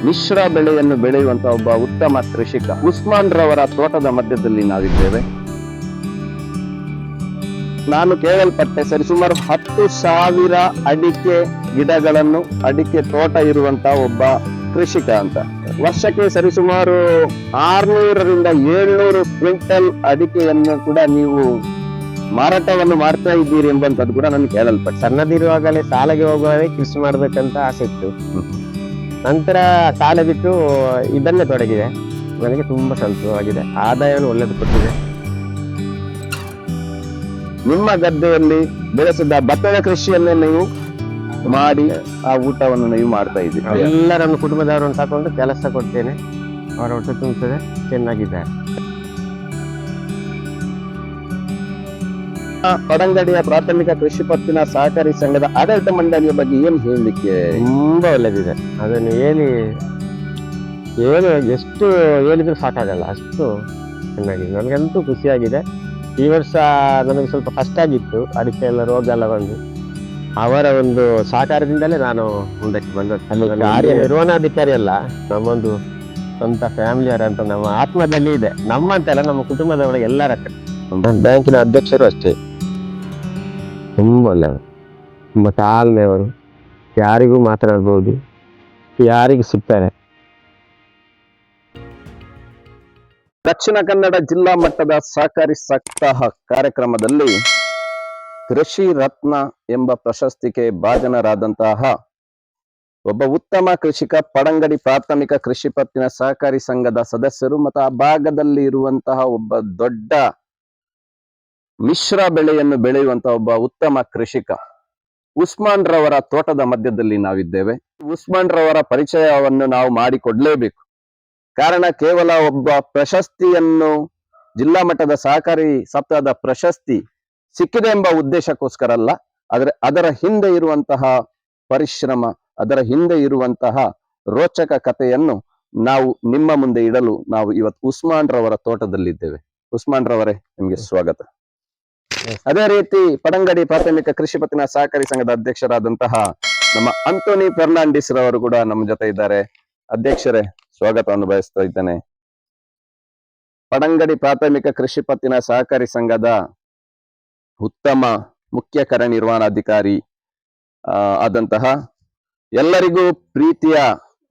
ಮಿಶ್ರ ಬೆಳೆಯನ್ನು ಬೆಳೆಯುವಂತಹ ಒಬ್ಬ ಉತ್ತಮ ಕೃಷಿಕ ಉಸ್ಮಾನ್ ರವರ ತೋಟದ ಮಧ್ಯದಲ್ಲಿ ನಾವಿದ್ದೇವೆ. ನಾನು ಕೇಳಲ್ಪಟ್ಟೆ ಸರಿಸುಮಾರು 10,000 ಅಡಿಕೆ ಗಿಡಗಳನ್ನು, ಅಡಿಕೆ ತೋಟ ಇರುವಂತಹ ಒಬ್ಬ ಕೃಷಿಕ ಅಂತ. ವರ್ಷಕ್ಕೆ ಸರಿಸುಮಾರು 600ರಿಂದ 700 ಕ್ವಿಂಟಲ್ ಅಡಿಕೆಯನ್ನು ಕೂಡ ನೀವು ಮಾರಾಟವನ್ನು ಮಾಡ್ತಾ ಇದ್ದೀರಿ ಎಂಬಂತದ್ದು ಕೂಡ ನಾನು ಕೇಳಲ್ಪಟ್ಟೆ. ಸಣ್ಣದಿರುವಾಗಲೇ ಶಾಲೆಗೆ ಹೋಗುವಾಗಲೇ ಕೃಷಿ ಮಾಡ್ಬೇಕಂತ ಆಸೆ ಇತ್ತು. ನಂತರ ಶಾಲೆ ಬಿಟ್ಟು ಇದನ್ನೇ ತೊಡಗಿದೆ. ನನಗೆ ತುಂಬಾ ಸಂತೋಷವಾಗಿದೆ. ಆದಾಯವನ್ನು ಒಳ್ಳೆದು ಕೊಟ್ಟಿದೆ. ನಿಮ್ಮ ಗದ್ದೆಯಲ್ಲಿ ಬೆಳೆಸಿದ ಭತ್ತದ ಕೃಷಿಯನ್ನೇ ನೀವು ಮಾಡಿ ಆ ಊಟವನ್ನು ನೀವು ಮಾಡ್ತಾ ಇದ್ದೀರಿ. ಎಲ್ಲರನ್ನು ಕುಟುಂಬದವರನ್ನು ತಕೊಂಡು ಕೆಲಸ ಕೊಡ್ತೇನೆ. ಅವರ ಹೊಟ್ಟೆ ತುಂಬುತ್ತದೆ. ಚೆನ್ನಾಗಿದ್ದಾರೆ. ಪಡಂಗಡಿಯ ಪ್ರಾಥಮಿಕ ಕೃಷಿ ಪತ್ತಿನ ಸಹಕಾರಿ ಸಂಘದ ಆಡಳಿತ ಮಂಡಳಿಯ ಬಗ್ಗೆ ಏನ್ ಹೇಳಲಿಕ್ಕೆ? ತುಂಬಾ ಒಳ್ಳೆದಿದೆ. ಅದನ್ನು ಎಷ್ಟು ಹೇಳಿದ್ರು ಸಾಕಾಗಲ್ಲ, ಅಷ್ಟು ಚೆನ್ನಾಗಿದೆ. ನನಗಂತೂ ಖುಷಿಯಾಗಿದೆ. ಈ ವರ್ಷ ನನಗೆ ಸ್ವಲ್ಪ ಕಷ್ಟ ಆಗಿತ್ತು. ಅದಕ್ಕೆ ಎಲ್ಲ ರೋಗ ಎಲ್ಲ ಬಂದು ಅವರ ಒಂದು ಸಹಕಾರದಿಂದಲೇ ನಾನು ಮುಂದಕ್ಕೆ ಬಂದದ್ದು. ಕಾರ್ಯ ನಿರ್ವಹಣಾಧಿಕಾರಿ ಅಲ್ಲ, ನಮ್ಮೊಂದು ಸ್ವಂತ ಫ್ಯಾಮಿಲಿಯರ ಅಂತ ನಮ್ಮ ಆತ್ಮದಲ್ಲಿ ಇದೆ. ನಮ್ಮಂತೆಲ್ಲ ನಮ್ಮ ಕುಟುಂಬದೊಳಗೆ ಎಲ್ಲರ ಬ್ಯಾಂಕಿನ ಅಧ್ಯಕ್ಷರು ಅಷ್ಟೇ. ತುಂಬ ಒಳ್ಳೆಯವರು, ತುಂಬ ತಾಳ್ಮೆಯವರು. ಯಾರಿಗೂ ಮಾತನಾಡ್ಬೋದು, ಯಾರಿಗೂ ಸಿಗ್ತಾರೆ. ದಕ್ಷಿಣ ಕನ್ನಡ ಜಿಲ್ಲಾ ಮಟ್ಟದ ಸಹಕಾರಿ ಸಪ್ತಾಹ ಕಾರ್ಯಕ್ರಮದಲ್ಲಿ ಕೃಷಿ ರತ್ನ ಎಂಬ ಪ್ರಶಸ್ತಿಗೆ ಭಾಜನರಾದಂತಹ ಒಬ್ಬ ಉತ್ತಮ ಕೃಷಿಕ, ಪಡಂಗಡಿ ಪ್ರಾಥಮಿಕ ಕೃಷಿ ಪತ್ತಿನ ಸಹಕಾರಿ ಸಂಘದ ಸದಸ್ಯರು ಮತ್ತು ಆ ಭಾಗದಲ್ಲಿ ಇರುವಂತಹ ಒಬ್ಬ ದೊಡ್ಡ ಮಿಶ್ರ ಬೆಳೆಯನ್ನು ಬೆಳೆಯುವಂತಹ ಒಬ್ಬ ಉತ್ತಮ ಕೃಷಿಕ ಉಸ್ಮಾನ್ ರವರ ತೋಟದ ಮಧ್ಯದಲ್ಲಿ ನಾವಿದ್ದೇವೆ. ಉಸ್ಮಾನ್ ರವರ ಪರಿಚಯವನ್ನು ನಾವು ಮಾಡಿಕೊಡ್ಲೇಬೇಕು. ಕಾರಣ ಕೇವಲ ಒಬ್ಬ ಪ್ರಶಸ್ತಿಯನ್ನು, ಜಿಲ್ಲಾ ಮಟ್ಟದ ಸಹಕಾರಿ ಸಪ್ತಾಹದ ಪ್ರಶಸ್ತಿ ಸಿಕ್ಕಿದೆ ಎಂಬ ಉದ್ದೇಶಕ್ಕೋಸ್ಕರ ಅಲ್ಲ, ಆದರೆ ಅದರ ಹಿಂದೆ ಇರುವಂತಹ ಪರಿಶ್ರಮ, ಅದರ ಹಿಂದೆ ಇರುವಂತಹ ರೋಚಕ ಕಥೆಯನ್ನು ನಾವು ನಿಮ್ಮ ಮುಂದೆ ಇಡಲು ನಾವು ಇವತ್ತು ಉಸ್ಮಾನ್ ರವರ ತೋಟದಲ್ಲಿದ್ದೇವೆ. ಉಸ್ಮಾನ್ ರವರೇ, ನಿಮಗೆ ಸ್ವಾಗತ. ಅದೇ ರೀತಿ ಪಡಂಗಡಿ ಪ್ರಾಥಮಿಕ ಕೃಷಿ ಪತ್ತಿನ ಸಹಕಾರಿ ಸಂಘದ ಅಧ್ಯಕ್ಷರಾದಂತಹ ನಮ್ಮ ಆಂಟೋನಿ ಫರ್ನಾಂಡಿಸ್ ರವರು ಕೂಡ ನಮ್ಮ ಜೊತೆ ಇದ್ದಾರೆ. ಅಧ್ಯಕ್ಷರೇ, ಸ್ವಾಗತವನ್ನು ಬಯಸ್ತಾ ಇದ್ದೇನೆ. ಪಡಂಗಡಿ ಪ್ರಾಥಮಿಕ ಕೃಷಿ ಪತ್ತಿನ ಸಹಕಾರಿ ಸಂಘದ ಉತ್ತಮ ಮುಖ್ಯ ಕಾರ್ಯನಿರ್ವಹಣಾಧಿಕಾರಿ ಆದಂತಹ, ಎಲ್ಲರಿಗೂ ಪ್ರೀತಿಯ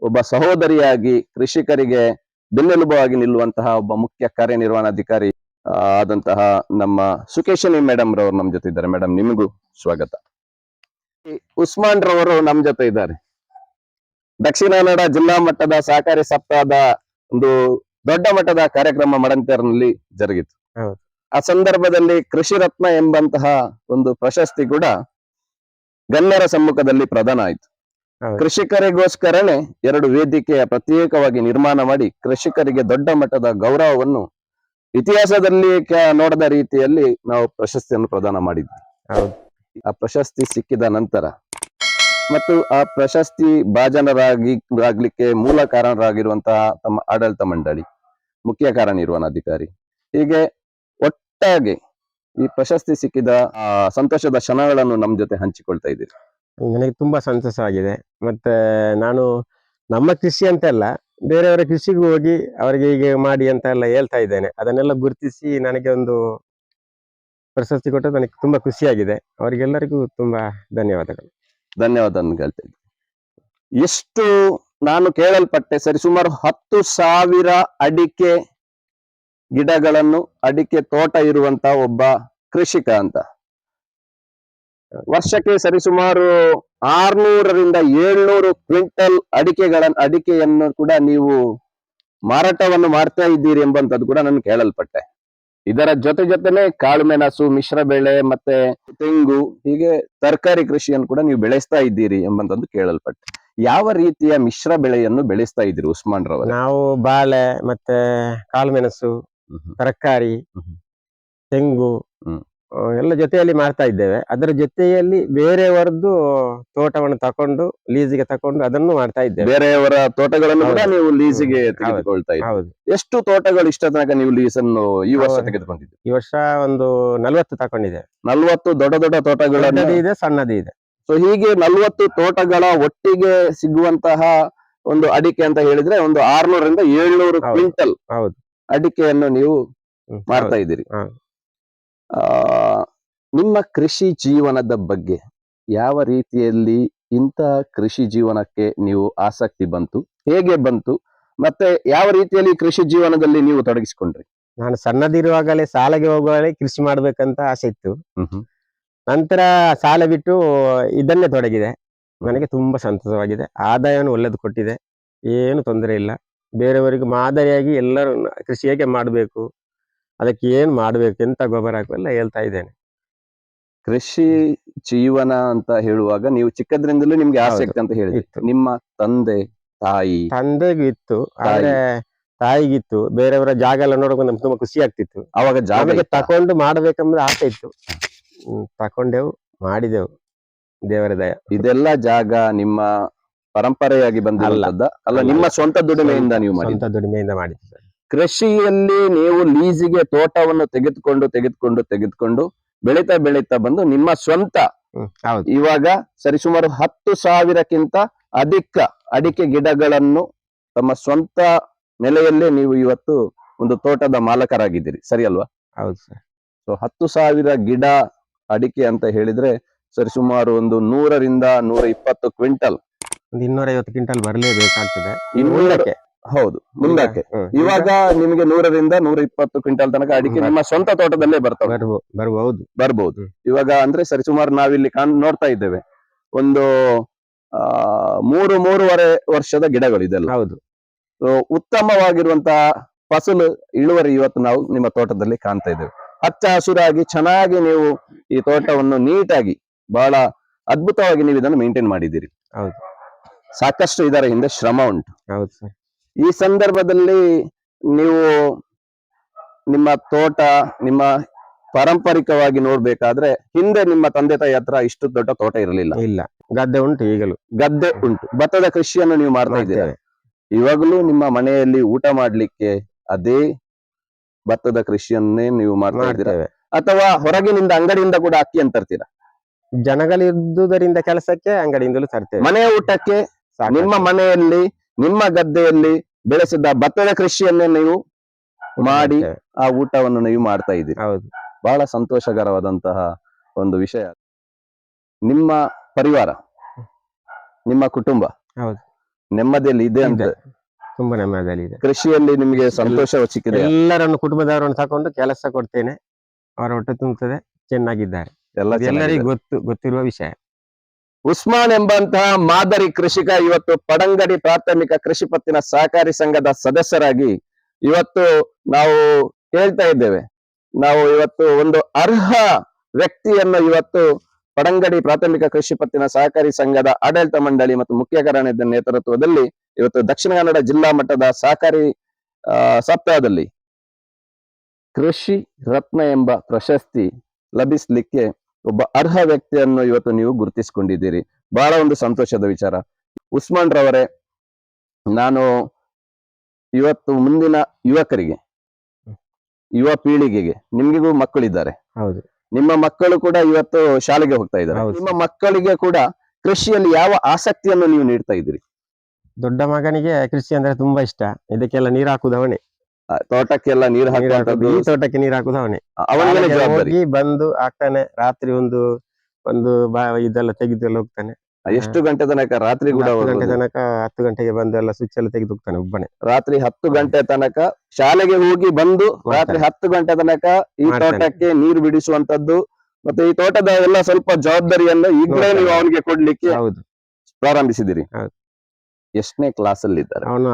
ಒಬ್ಬ ಸಹೋದರಿಯಾಗಿ ಕೃಷಿಕರಿಗೆ ಬೆನ್ನೆಲುಬಾಗಿ ನಿಲ್ಲುವಂತಹ ಒಬ್ಬ ಮುಖ್ಯ ಕಾರ್ಯನಿರ್ವಹಣಾಧಿಕಾರಿ ಆದಂತಹ ನಮ್ಮ ಸುಕೇಶಿನಿ ಮೇಡಮ್ ರವರು ನಮ್ಮ ಜೊತೆ ಇದ್ದಾರೆ. ಮೇಡಮ್, ನಿಮಗೂ ಸ್ವಾಗತ. ಉಸ್ಮಾನ್ ರವರು ನಮ್ಮ ಜೊತೆ ಇದ್ದಾರೆ. ದಕ್ಷಿಣ ಕನ್ನಡ ಜಿಲ್ಲಾ ಮಟ್ಟದ ಸಹಕಾರಿ ಸಪ್ತಾಹದ ಒಂದು ದೊಡ್ಡ ಮಟ್ಟದ ಕಾರ್ಯಕ್ರಮ ಮಡಂತೇರ್ನಲ್ಲಿ ಜರುಗಿತು. ಆ ಸಂದರ್ಭದಲ್ಲಿ ಕೃಷಿ ರತ್ನ ಎಂಬಂತಹ ಒಂದು ಪ್ರಶಸ್ತಿ ಕೂಡ ಗಣ್ಯರ ಸಮ್ಮುಖದಲ್ಲಿ ಪ್ರದಾನ ಆಯಿತು. ಕೃಷಿಕರಿಗೋಸ್ಕರನೇ 2 ವೇದಿಕೆಯ ಪ್ರತ್ಯೇಕವಾಗಿ ನಿರ್ಮಾಣ ಮಾಡಿ ಕೃಷಿಕರಿಗೆ ದೊಡ್ಡ ಮಟ್ಟದ ಗೌರವವನ್ನು ಇತಿಹಾಸದಲ್ಲಿ ನೋಡದ ರೀತಿಯಲ್ಲಿ ನಾವು ಪ್ರಶಸ್ತಿಯನ್ನು ಪ್ರದಾನ ಮಾಡಿದ್ವಿ. ಆ ಪ್ರಶಸ್ತಿ ಸಿಕ್ಕಿದ ನಂತರ ಮತ್ತು ಆ ಪ್ರಶಸ್ತಿ ಭಾಜನರಾಗ್ಲಿಕ್ಕೆ ಮೂಲ ಕಾರಣರಾಗಿರುವಂತಹ ತಮ್ಮ ಆಡಳಿತ ಮಂಡಳಿ, ಮುಖ್ಯ ಕಾರ್ಯನಿರ್ವಹಣಾಧಿಕಾರಿ, ಹೀಗೆ ಒಟ್ಟಾಗಿ ಈ ಪ್ರಶಸ್ತಿ ಸಿಕ್ಕಿದ ಸಂತೋಷದ ಕ್ಷಣಗಳನ್ನು ನಮ್ಮ ಜೊತೆ ಹಂಚಿಕೊಳ್ತಾ ಇದ್ದೀರಿ. ನನಗೆ ತುಂಬಾ ಸಂತೋಷವಾಗಿದೆ. ಮತ್ತೆ ನಾನು ನಮ್ಮ ಕೃಷಿ ಅಂತೆಲ್ಲ ಬೇರೆಯವರ ಕೃಷಿಗೂ ಹೋಗಿ ಅವರಿಗೆ ಹೀಗೆ ಮಾಡಿ ಅಂತ ಎಲ್ಲ ಹೇಳ್ತಾ ಇದ್ದೇನೆ. ಅದನ್ನೆಲ್ಲ ಗುರುತಿಸಿ ನನಗೆ ಒಂದು ಪ್ರಶಸ್ತಿ ಕೊಟ್ಟದ್ದು ನನಗೆ ತುಂಬಾ ಖುಷಿಯಾಗಿದೆ. ಅವರಿಗೆಲ್ಲರಿಗೂ ತುಂಬಾ ಧನ್ಯವಾದಗಳು. ಧನ್ಯವಾದ ಹೇಳ್ತಾ ಇದ್ದೀನಿ. ಎಷ್ಟು ನಾನು ಕೇಳಲ್ಪಟ್ಟೆ ಸರಿಸುಮಾರು 10,000 ಅಡಿಕೆ ಗಿಡಗಳನ್ನು, ಅಡಿಕೆ ತೋಟ ಇರುವಂತಹ ಒಬ್ಬ ಕೃಷಿಕ ಅಂತ. ವರ್ಷಕ್ಕೆ ಸರಿಸುಮಾರು 600ರಿಂದ 700 ಕ್ವಿಂಟಲ್ ಅಡಿಕೆಯನ್ನು ಕೂಡ ನೀವು ಮಾರಾಟವನ್ನು ಮಾಡ್ತಾ ಇದ್ದೀರಿ ಎಂಬಂತದ್ದು ಕೂಡ ನಾನು ಕೇಳಲ್ಪಟ್ಟೆ. ಇದರ ಜೊತೆನೆ ಕಾಳುಮೆಣಸು, ಮಿಶ್ರ ಬೆಳೆ ಮತ್ತೆ ತೆಂಗು, ಹೀಗೆ ತರಕಾರಿ ಕೃಷಿಯನ್ನು ಕೂಡ ನೀವು ಬೆಳೆಸ್ತಾ ಇದ್ದೀರಿ ಎಂಬಂತದ್ದು ಕೇಳಲ್ಪಟ್ಟೆ. ಯಾವ ರೀತಿಯ ಮಿಶ್ರ ಬೆಳೆಯನ್ನು ಬೆಳೆಸ್ತಾ ಇದ್ದೀರಿ ಉಸ್ಮಾನ್ ರವರು? ನಾವು ಬಾಳೆ ಮತ್ತೆ ಕಾಳುಮೆಣಸು, ತರಕಾರಿ, ತೆಂಗು ಎಲ್ಲ ಜೊತೆಯಲ್ಲಿ ಮಾಡ್ತಾ ಇದ್ದೇವೆ. ಅದರ ಜೊತೆಯಲ್ಲಿ ಬೇರೆಯವರದ್ದು ತೋಟವನ್ನು ತಕೊಂಡು ಲೀಸಿಗೆ ತಕೊಂಡು ಅದನ್ನು ಮಾಡ್ತಾ ಇದ್ದೇವೆ. ಬೇರೆಯವರ ತೋಟಗಳನ್ನು ಕೂಡ ನೀವು ಲೀಸಿಗೆ ತೆಗೆದುಕೊಳ್ತಾ ಇದ್ದೀರಿ. ಎಷ್ಟು ತೋಟಗಳು ಇಷ್ಟ ತನಕ ನೀವು ಲೀಸನ್ನು ಈ ವರ್ಷ ತೆಗೆದುಕೊಂಡಿದ್ದೀರಿ? ಈ ವರ್ಷ ಒಂದು 40 ತಕೊಂಡಿದೆ. 40 ದೊಡ್ಡ ತೋಟಗಳು ಇದೆ, ಸಣ್ಣದು ಇದೆ. ಸೊ ಹೀಗೆ 40 ತೋಟಗಳ ಒಟ್ಟಿಗೆ ಸಿಗುವಂತಹ ಒಂದು ಅಡಿಕೆ ಅಂತ ಹೇಳಿದ್ರೆ ಒಂದು 600 700 ಹೌದು. ಕ್ವಿಂಟಲ್ ಹೌದು. ಅಡಿಕೆಯನ್ನು ನೀವು ಹ್ಮ್. ಮಾಡ್ತಾ ಹೌದು. ಇದ್ದೀರಿ. ಹಾ. ಆ ನಿಮ್ಮ ಕೃಷಿ ಜೀವನದ ಬಗ್ಗೆ ಯಾವ ರೀತಿಯಲ್ಲಿ ಇಂತಹ ಕೃಷಿ ಜೀವನಕ್ಕೆ ನೀವು ಆಸಕ್ತಿ ಬಂತು, ಹೇಗೆ ಬಂತು, ಮತ್ತೆ ಯಾವ ರೀತಿಯಲ್ಲಿ ಕೃಷಿ ಜೀವನದಲ್ಲಿ ನೀವು ತೊಡಗಿಸಿಕೊಂಡ್ರಿ? ನಾನು ಸಣ್ಣದಿರುವಾಗಲೇ ಶಾಲೆಗೆ ಹೋಗುವಾಗಲೇ ಕೃಷಿ ಮಾಡ್ಬೇಕಂತ ಆಸೆ ಇತ್ತು. ನಂತರ ಶಾಲೆ ಬಿಟ್ಟು ಇದನ್ನೇ ತೊಡಗಿದೆ. ನನಗೆ ತುಂಬಾ ಸಂತೋಷವಾಗಿದೆ. ಆದಾಯವನ್ನು ಒಳ್ಳೆದು ಕೊಟ್ಟಿದೆ. ಏನು ತೊಂದರೆ ಇಲ್ಲ. ಬೇರೆಯವರಿಗೆ ಮಾದರಿಯಾಗಿ ಎಲ್ಲರೂ ಕೃಷಿ ಹೇಗೆ ಮಾಡಬೇಕು, ಅದಕ್ಕೆ ಏನ್ ಮಾಡ್ಬೇಕು, ಎಂತ ಗೊಬ್ಬರ ಹಾಕಬೇಕು ಎಲ್ಲ ಹೇಳ್ತಾ ಇದ್ದೇನೆ. ಕೃಷಿ ಜೀವನ ಅಂತ ಹೇಳುವಾಗ ನೀವು ಚಿಕ್ಕದ್ರಿಂದಲೂ ನಿಮ್ಗೆ ಆಸಕ್ತಿ ಅಂತ ಹೇಳಿದ್ರಿ. ಇತ್ತು. ನಿಮ್ಮ ತಂದೆ ತಾಯಿ ತಂದೆಗೂ ಇತ್ತು, ಆದ್ರೆ ತಾಯಿಗಿತ್ತು. ಬೇರೆಯವರ ಜಾಗ ಎಲ್ಲ ನೋಡ್ಕೊಂಡು ನಮ್ಗೆ ತುಂಬಾ ಖುಷಿ ಆಗ್ತಿತ್ತು. ಅವಾಗ ಜಾಗ ನಮಗೆ ಇತ್ತಾ? ತಕೊಂಡು ಮಾಡ್ಬೇಕಂದ್ರೆ ಆಸೆ ಇತ್ತು. ತಕೊಂಡೆವು, ಮಾಡಿದೆವು, ದೇವರ ದಯ. ಇದೆಲ್ಲ ಜಾಗ ನಿಮ್ಮ ಪರಂಪರೆಯಾಗಿ ಬಂದಿರುವಂತದ್ದ ಅಲ್ಲ, ನಿಮ್ಮ ಸ್ವಂತ ದುಡಿಮೆಯಿಂದ ನೀವು ಮಾಡಿ? ಸ್ವಂತ ದುಡಿಮೆಯಿಂದ ಮಾಡಿದ್ದು ಸರ್. ಕೃಷಿಯಲ್ಲಿ ನೀವು ಲೀಸಿಗೆ ತೋಟವನ್ನು ತೆಗೆದುಕೊಂಡು ಬೆಳೀತಾ ಬಂದು ನಿಮ್ಮ ಸ್ವಂತ ಹೌದು. ಇವಾಗ ಸರಿಸುಮಾರು 10,000ಕ್ಕಿಂತ ಅಧಿಕ ಅಡಿಕೆ ಗಿಡಗಳನ್ನು ತಮ್ಮ ಸ್ವಂತ ನೆಲೆಯಲ್ಲೇ ನೀವು ಇವತ್ತು ಒಂದು ತೋಟದ ಮಾಲಕರಾಗಿದ್ದೀರಿ, ಸರಿ ಅಲ್ವಾ? ಹೌದು ಸರ್. ಸೊ 10,000 ಗಿಡ ಅಡಿಕೆ ಅಂತ ಹೇಳಿದ್ರೆ ಸರಿಸುಮಾರು ಒಂದು 100 120 ಕ್ವಿಂಟಲ್, ಒಂದು 250 ಕ್ವಿಂಟಲ್ ಬರಲೇಬೇಕಾಗ್ತದೆ. ಇನ್ನೂರಕ್ಕೆ ಹೌದು ಮುಂದಕ್ಕೆ. ಇವಾಗ ನಿಮಗೆ 100 120 ಕ್ವಿಂಟಲ್ ತನಕ ಅಡಿಕೆ ನಿಮ್ಮ ಸ್ವಂತ ತೋಟದಲ್ಲೇ ಬರ್ಬಹುದು. ಇವಾಗ ಅಂದ್ರೆ ಸರಿಸುಮಾರು ನಾವಿಲ್ಲಿ ನೋಡ್ತಾ ಇದ್ದೇವೆ ಒಂದು 3-3.5 ವರ್ಷದ ಗಿಡಗಳು ಇದೆಲ್ಲ. ಹೌದು. ಉತ್ತಮವಾಗಿರುವಂತಹ ಫಸಲು ಇಳುವರಿ ಇವತ್ತು ನಾವು ನಿಮ್ಮ ತೋಟದಲ್ಲಿ ಕಾಣ್ತಾ ಇದ್ದೇವೆ. ಹಚ್ಚ ಹಸುರಾಗಿ ಚೆನ್ನಾಗಿ ನೀವು ಈ ತೋಟವನ್ನು ನೀಟಾಗಿ ಬಹಳ ಅದ್ಭುತವಾಗಿ ನೀವು ಇದನ್ನು ಮೇಂಟೈನ್ ಮಾಡಿದ್ದೀರಿ. ಹೌದು. ಸಾಕಷ್ಟು ಇದರ ಹಿಂದೆ ಶ್ರಮ ಉಂಟು. ಹೌದು ಸರ್. ಈ ಸಂದರ್ಭದಲ್ಲಿ ನೀವು ನಿಮ್ಮ ತೋಟ ನಿಮ್ಮ ಪಾರಂಪರಿಕವಾಗಿ ನೋಡ್ಬೇಕಾದ್ರೆ ಹಿಂದೆ ನಿಮ್ಮ ತಂದೆ ತಾಯಿ ಹತ್ರ ಇಷ್ಟು ದೊಡ್ಡ ತೋಟ ಇರಲಿಲ್ಲ. ಇಲ್ಲ, ಗದ್ದೆ ಉಂಟು, ಈಗಲೂ ಗದ್ದೆ ಉಂಟು. ಭತ್ತದ ಕೃಷಿಯನ್ನು ನೀವು ಮಾಡ್ತಾ ಇದ್ದೀರಾ. ಇವಾಗಲೂ ನಿಮ್ಮ ಮನೆಯಲ್ಲಿ ಊಟ ಮಾಡ್ಲಿಕ್ಕೆ ಅದೇ ಭತ್ತದ ಕೃಷಿಯನ್ನೇ ನೀವು ಮಾಡ್ತಾ ಇದ್ದೀರಾ, ಅಥವಾ ಹೊರಗಿನಿಂದ ಅಂಗಡಿಯಿಂದ ಕೂಡ ಅಕ್ಕಿಯನ್ನು ತರ್ತೀರಾ? ಜನಗಳಿದ್ದುದರಿಂದ ಕೆಲಸಕ್ಕೆ ಅಂಗಡಿಯಿಂದಲೂ ತರ್ತೇವೆ. ಮನೆಯ ಊಟಕ್ಕೆ ನಿಮ್ಮ ಮನೆಯಲ್ಲಿ ನಿಮ್ಮ ಗದ್ದೆಯಲ್ಲಿ ಬೆಳೆಸಿದ ಭತ್ತದ ಕೃಷಿಯನ್ನೇ ನೀವು ಮಾಡಿ ಆ ಊಟವನ್ನು ನೀವು ಮಾಡ್ತಾ ಇದ್ದೀರಿ. ಹೌದು. ಬಹಳ ಸಂತೋಷಕರವಾದಂತಹ ಒಂದು ವಿಷಯ. ನಿಮ್ಮ ಪರಿವಾರ, ನಿಮ್ಮ ಕುಟುಂಬ ಹೌದು ನೆಮ್ಮದಿಯಲ್ಲಿ ಇದೆ ಅಂತ? ತುಂಬಾ ನೆಮ್ಮದಿಯಲ್ಲಿ ಇದೆ. ಕೃಷಿಯಲ್ಲಿ ನಿಮಗೆ ಸಂತೋಷ ಸಿಕ್ಕಿದೆ? ಎಲ್ಲರನ್ನು ಕುಟುಂಬದವರನ್ನು ತಕೊಂಡು ಕೆಲಸ ಕೊಡ್ತೇನೆ, ಅವರ ಹೊಟ್ಟೆ ತುಂಬುತ್ತದೆ, ಚೆನ್ನಾಗಿದ್ದಾರೆ, ಎಲ್ಲರಿಗೂ ಗೊತ್ತಿರುವ ವಿಷಯ. ಉಸ್ಮಾನ್ ಎಂಬಂತಹ ಮಾದರಿ ಕೃಷಿಕ ಇವತ್ತು ಪಡಂಗಡಿ ಪ್ರಾಥಮಿಕ ಕೃಷಿ ಪತ್ತಿನ ಸಹಕಾರಿ ಸಂಘದ ಸದಸ್ಯರಾಗಿ ಇವತ್ತು ನಾವು ಹೇಳ್ತಾ ಇದ್ದೇವೆ. ನಾವು ಇವತ್ತು ಒಂದು ಅರ್ಹ ವ್ಯಕ್ತಿಯನ್ನು ಇವತ್ತು ಪಡಂಗಡಿ ಪ್ರಾಥಮಿಕ ಕೃಷಿ ಪತ್ತಿನ ಸಹಕಾರಿ ಸಂಘದ ಆಡಳಿತ ಮಂಡಳಿ ಮತ್ತು ಮುಖ್ಯ ಕಾರ್ಯನಿರ್ವಹಣೆ ನೇತೃತ್ವದಲ್ಲಿ ಇವತ್ತು ದಕ್ಷಿಣ ಕನ್ನಡ ಜಿಲ್ಲಾ ಮಟ್ಟದ ಸಹಕಾರಿ ಸಪ್ತಾಹದಲ್ಲಿ ಕೃಷಿ ರತ್ನ ಎಂಬ ಪ್ರಶಸ್ತಿ ಲಭಿಸಲಿಕ್ಕೆ ಒಬ್ಬ ಅರ್ಹ ವ್ಯಕ್ತಿಯನ್ನು ಇವತ್ತು ನೀವು ಗುರುತಿಸಿಕೊಂಡಿದ್ದೀರಿ. ಬಹಳ ಒಂದು ಸಂತೋಷದ ವಿಚಾರ. ಉಸ್ಮಾನ್ ರವರೇ, ನಾನು ಇವತ್ತು ಮುಂದಿನ ಯುವಕರಿಗೆ, ಯುವ ಪೀಳಿಗೆಗೆ, ನಿಮ್ಗಿಗೂ ಮಕ್ಕಳಿದ್ದಾರೆ, ಹೌದು, ನಿಮ್ಮ ಮಕ್ಕಳು ಕೂಡ ಇವತ್ತು ಶಾಲೆಗೆ ಹೋಗ್ತಾ ಇದ್ದಾರೆ, ನಿಮ್ಮ ಮಕ್ಕಳಿಗೆ ಕೂಡ ಕೃಷಿಯಲ್ಲಿ ಯಾವ ಆಸಕ್ತಿಯನ್ನು ನೀವು ನೀಡ್ತಾ ಇದ್ದೀರಿ? ದೊಡ್ಡ ಮಗನಿಗೆ ಕೃಷಿ ಅಂದ್ರೆ ತುಂಬಾ ಇಷ್ಟ. ಇದಕ್ಕೆಲ್ಲ ನೀರು ಹಾಕುದವನೇ, ತೋಟಕ್ಕೆಲ್ಲ ನೀರು ಹಾಕುವಂತದ್ದು, ಈ ತೋಟಕ್ಕೆ ನೀರು ಹಾಕುದವನೇ. ಅವನಿಗೆ ಜವಾಬ್ದಾರಿ. ಬಂದು ಹಾಕ್ತಾನೆ, ರಾತ್ರಿ ಒಂದು ಇದೆಲ್ಲ ತೆಗೆದು ಹೋಗ್ತಾನೆ. ಎಷ್ಟು ಗಂಟೆ ತನಕ? ರಾತ್ರಿ ಕೂಡ 10 ಗಂಟೆ ತನಕ, 10 ಗಂಟೆಗೆ ಬಂದು ಎಲ್ಲ ಸ್ವಿಚ್ ಎಲ್ಲ ತೆಗೆದು ಹೋಗ್ತಾನೆ ಒಬ್ಬನೇ. ರಾತ್ರಿ 10 ಗಂಟೆ ತನಕ ಶಾಲೆಗೆ ಹೋಗಿ ಬಂದು ರಾತ್ರಿ 10 ಗಂಟೆ ತನಕ ಈ ತೋಟಕ್ಕೆ ನೀರು ಬಿಡಿಸುವಂತದ್ದು, ಮತ್ತೆ ಈ ತೋಟದ ಎಲ್ಲ ಸ್ವಲ್ಪ ಜವಾಬ್ದಾರಿಯನ್ನು ಈಗಲೇ ನೀವು ಅವನಿಗೆ ಕೊಡ್ಲಿಕ್ಕೆ ಪ್ರಾರಂಭಿಸಿದಿರಿ. ಎಷ್ಟನೇ ಕ್ಲಾಸ್ ಅಲ್ಲಿ ಇದ್ದಾರೆ? ಅವನು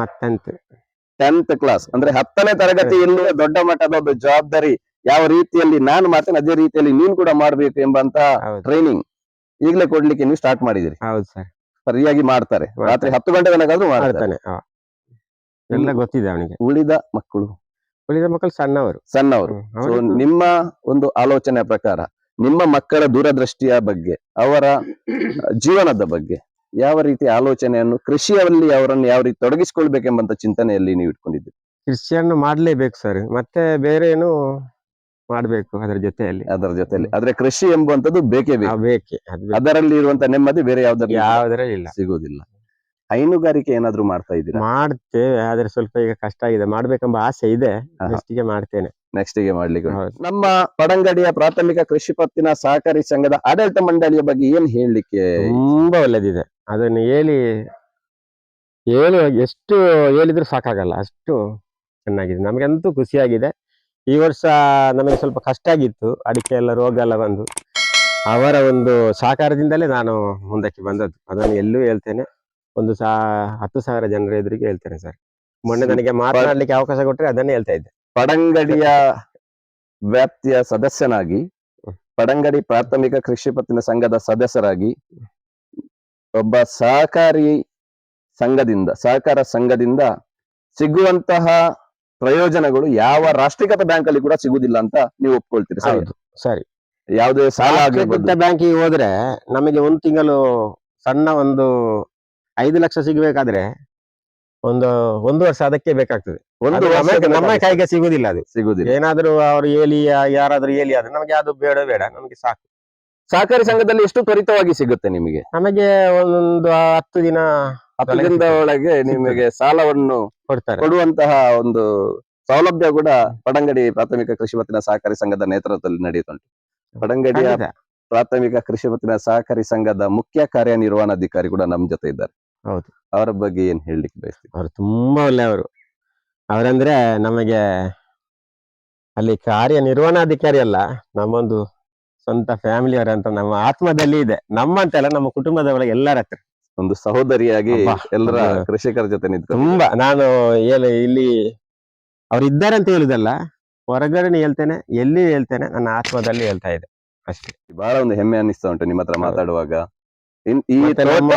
10th ಕ್ಲಾಸ್, ಅಂದ್ರೆ 10ನೇ ತರಗತಿಯಲ್ಲಿ ದೊಡ್ಡ ಮಟ್ಟದ ಒಂದು ಜವಾಬ್ದಾರಿ. ಯಾವ ರೀತಿಯಲ್ಲಿ ನಾನು ಮಾಡ್ತೇನೆ ಅದೇ ರೀತಿಯಲ್ಲಿ ನೀನ್ ಕೂಡ ಮಾಡ್ಬೇಕು ಎಂಬಂತ ಟ್ರೈನಿಂಗ್ ಈಗಲೇ ಕೊಡ್ಲಿಕ್ಕೆ ನೀವು ಸ್ಟಾರ್ಟ್ ಮಾಡಿದಿರಿ. ಹೌದು ಸರ್, ಸರಿಯಾಗಿ ಮಾಡ್ತಾರೆ. ರಾತ್ರಿ 10 ಗಂಟೆ ತನಕ ಮಾಡ್ತಾನೆ, ಎಲ್ಲ ಗೊತ್ತಿದೆ ಅವನಿಗೆ. ಉಳಿದ ಮಕ್ಕಳು ಸಣ್ಣವರು. ಸೊ ನಿಮ್ಮ ಒಂದು ಆಲೋಚನೆ ಪ್ರಕಾರ ನಿಮ್ಮ ಮಕ್ಕಳ ದೂರದೃಷ್ಟಿಯ ಬಗ್ಗೆ, ಅವರ ಜೀವನದ ಬಗ್ಗೆ ಯಾವ ರೀತಿ ಆಲೋಚನೆಯನ್ನು, ಕೃಷಿಯಲ್ಲಿ ಅವರನ್ನು ಯಾವ ರೀತಿ ತೊಡಗಿಸಿಕೊಳ್ಬೇಕೆಂಬಂತ ಚಿಂತನೆಯಲ್ಲಿ ನೀವು ಇಟ್ಕೊಂಡಿದ್ದೀರಿ? ಕೃಷಿಯನ್ನು ಮಾಡ್ಲೇಬೇಕು ಸರ್, ಮತ್ತೆ ಬೇರೆ ಏನು ಮಾಡ್ಬೇಕು ಅದರ ಜೊತೆಯಲ್ಲಿ. ಆದ್ರೆ ಕೃಷಿ ಎಂಬುವಂತದ್ದು ಬೇಕೇ ಬೇಕು. ಅದರಲ್ಲಿ ಇರುವಂತ ನೆಮ್ಮದಿ ಬೇರೆ ಯಾವ್ದ್ರಲ್ಲಿ ಇಲ್ಲ, ಸಿಗುವುದಿಲ್ಲ. ಹೈನುಗಾರಿಕೆ ಏನಾದ್ರು ಮಾಡ್ತಾ ಇದ್ದೀರಾ? ಮಾಡ್ತೇವೆ, ಆದ್ರೆ ಸ್ವಲ್ಪ ಈಗ ಕಷ್ಟ ಆಗಿದೆ. ಮಾಡ್ಬೇಕೆಂಬ ಆಸೆ ಇದೆ, ಆಹಾ. ನೆಕ್ಸ್ಟಿಗೆ ಮಾಡ್ತೇನೆ. ನೆಕ್ಸ್ಟ್ ಗೆ ಮಾಡ್ಲಿಕ್ಕೆ ಉಂಟು. ಹೌದು. ನಮ್ಮ ಪಡಂಗಡಿಯ ಪ್ರಾಥಮಿಕ ಕೃಷಿ ಪತ್ತಿನ ಸಹಕಾರಿ ಸಂಘದ ಆಡಳಿತ ಮಂಡಳಿಯ ಬಗ್ಗೆ ಏನ್ ಹೇಳಲಿಕ್ಕೆ? ತುಂಬಾ ಒಳ್ಳೇದಿದೆ. ಅದನ್ನು ಹೇಳುವ ಎಷ್ಟು ಹೇಳಿದ್ರು ಸಾಕಾಗಲ್ಲ, ಅಷ್ಟು ಚೆನ್ನಾಗಿದೆ. ನಮಗಂತೂ ಖುಷಿಯಾಗಿದೆ. ಈ ವರ್ಷ ನಮಗೆ ಸ್ವಲ್ಪ ಕಷ್ಟ ಆಗಿತ್ತು, ಅಡಿಕೆ ಎಲ್ಲ ರೋಗ ಎಲ್ಲ ಬಂದು. ಅವರ ಒಂದು ಸಹಕಾರದಿಂದಲೇ ನಾನು ಮುಂದಕ್ಕೆ ಬಂದದ್ದು. ಅದನ್ನು ಎಲ್ಲೂ ಹೇಳ್ತೇನೆ, 10,000 ಜನರ ಎದುರಿಗೆ ಹೇಳ್ತೇನೆ ಸರ್. ಮೊನ್ನೆ ನನಗೆ ಮಾತನಾಡ್ಲಿಕ್ಕೆ ಅವಕಾಶ ಕೊಟ್ಟರೆ ಅದನ್ನೇ ಹೇಳ್ತಾ ಇದ್ದೆ. ಪಡಂಗಡಿಯ ವ್ಯಾಪ್ತಿಯ ಸದಸ್ಯನಾಗಿ, ಪಡಂಗಡಿ ಪ್ರಾಥಮಿಕ ಕೃಷಿ ಪತ್ತಿನ ಸಂಘದ ಸದಸ್ಯರಾಗಿ, ಒಬ್ಬ ಸಹಕಾರ ಸಂಘದಿಂದ ಸಿಗುವಂತಹ ಪ್ರಯೋಜನಗಳು ಯಾವ ರಾಷ್ಟ್ರೀಕೃತ ಬ್ಯಾಂಕ್ ಅಲ್ಲಿ ಕೂಡ ಸಿಗುದಿಲ್ಲ ಅಂತ ನೀವು ಒಪ್ಕೊಳ್ತೀರಿ? ಹೌದು, ಸರಿ. ಯಾವುದೇ ಸಾಲ ಆಗಿರ್ಬೋದು. ಬ್ಯಾಂಕಿಗೆ ಹೋದ್ರೆ ನಮಗೆ ಒಂದು ತಿಂಗಳು ಸಣ್ಣ ಒಂದು 5 ಲಕ್ಷ ಸಿಗಬೇಕಾದ್ರೆ ಒಂದು ವರ್ಷ ಅದಕ್ಕೆ ಬೇಕಾಗ್ತದೆ. ನಮ್ಮ ಕೈಗೆ ಸಿಗುದಿಲ್ಲ, ಅದು ಸಿಗುದಿಲ್ಲ. ಏನಾದ್ರೂ ಅವರು ಯಾರಾದ್ರೂ ಆದ್ರೆ ನಮಗೆ ಅದು ಬೇಡ, ನಮಗೆ ಸಾಕು. ಸಹಕಾರಿ ಸಂಘದಲ್ಲಿ ಎಷ್ಟು ತ್ವರಿತವಾಗಿ ಸಿಗುತ್ತೆ ನಿಮಗೆ? ನಮಗೆ ಒಂದು 10 ದಿನದ ಒಳಗೆ ನಿಮಗೆ ಸಾಲವನ್ನು ಕೊಡುವಂತಹ ಒಂದು ಸೌಲಭ್ಯ ಕೂಡ ಪಡಂಗಡಿ ಪ್ರಾಥಮಿಕ ಕೃಷಿ ಪತ್ತಿನ ಸಹಕಾರಿ ಸಂಘದ ನೇತೃತ್ವದಲ್ಲಿ ನಡೆಯುತ್ತುಂಟು. ಪಡಂಗಡಿಯ ಪ್ರಾಥಮಿಕ ಕೃಷಿ ಪತ್ತಿನ ಸಹಕಾರಿ ಸಂಘದ ಮುಖ್ಯ ಕಾರ್ಯನಿರ್ವಹಣಾಧಿಕಾರಿ ಕೂಡ ನಮ್ ಜೊತೆ ಇದ್ದಾರೆ. ಹೌದು. ಅವರ ಬಗ್ಗೆ ಏನ್ ಹೇಳಲಿಕ್ಕೆ ಬಯಸ್ತೀವಿ? ಅವರು ತುಂಬಾ ಒಳ್ಳೆಯವರು. ಅವರಂದ್ರೆ ನಮಗೆ ಅಲ್ಲಿ ಕಾರ್ಯನಿರ್ವಹಣಾಧಿಕಾರಿ ಅಲ್ಲ, ನಮ್ಮೊಂದು ಸ್ವಂತ ಫ್ಯಾಮಿಲಿ ಅವರಂತ ನಮ್ಮ ಆತ್ಮದಲ್ಲಿ ಇದೆ. ನಮ್ಮಂತೆಲ್ಲ ನಮ್ಮ ಕುಟುಂಬದ ಒಳಗೆ ಎಲ್ಲರ ಹತ್ರ ಒಂದು ಸಹೋದರಿಯಾಗಿ ಎಲ್ಲರ ಕೃಷಿಕರ ಜೊತೆ ನಿಂತು ತುಂಬಾ ನಾನು ಇಲ್ಲಿ ಅವ್ರು ಇದ್ದಾರೆ ಅಂತ ಹೇಳುದಲ್ಲ, ಹೊರಗಡೆ ಹೇಳ್ತೇನೆ, ಎಲ್ಲಿ ಹೇಳ್ತೇನೆ, ನನ್ನ ಆತ್ಮದಲ್ಲಿ ಹೇಳ್ತಾ ಇದೆ ಅಷ್ಟೇ. ಬಹಳ ಒಂದು ಹೆಮ್ಮೆ ಅನ್ನಿಸ್ತಾ ಉಂಟು ನಿಮ್ಮ ಹತ್ರ ಮಾತಾಡುವಾಗ. ನಮ್ಮ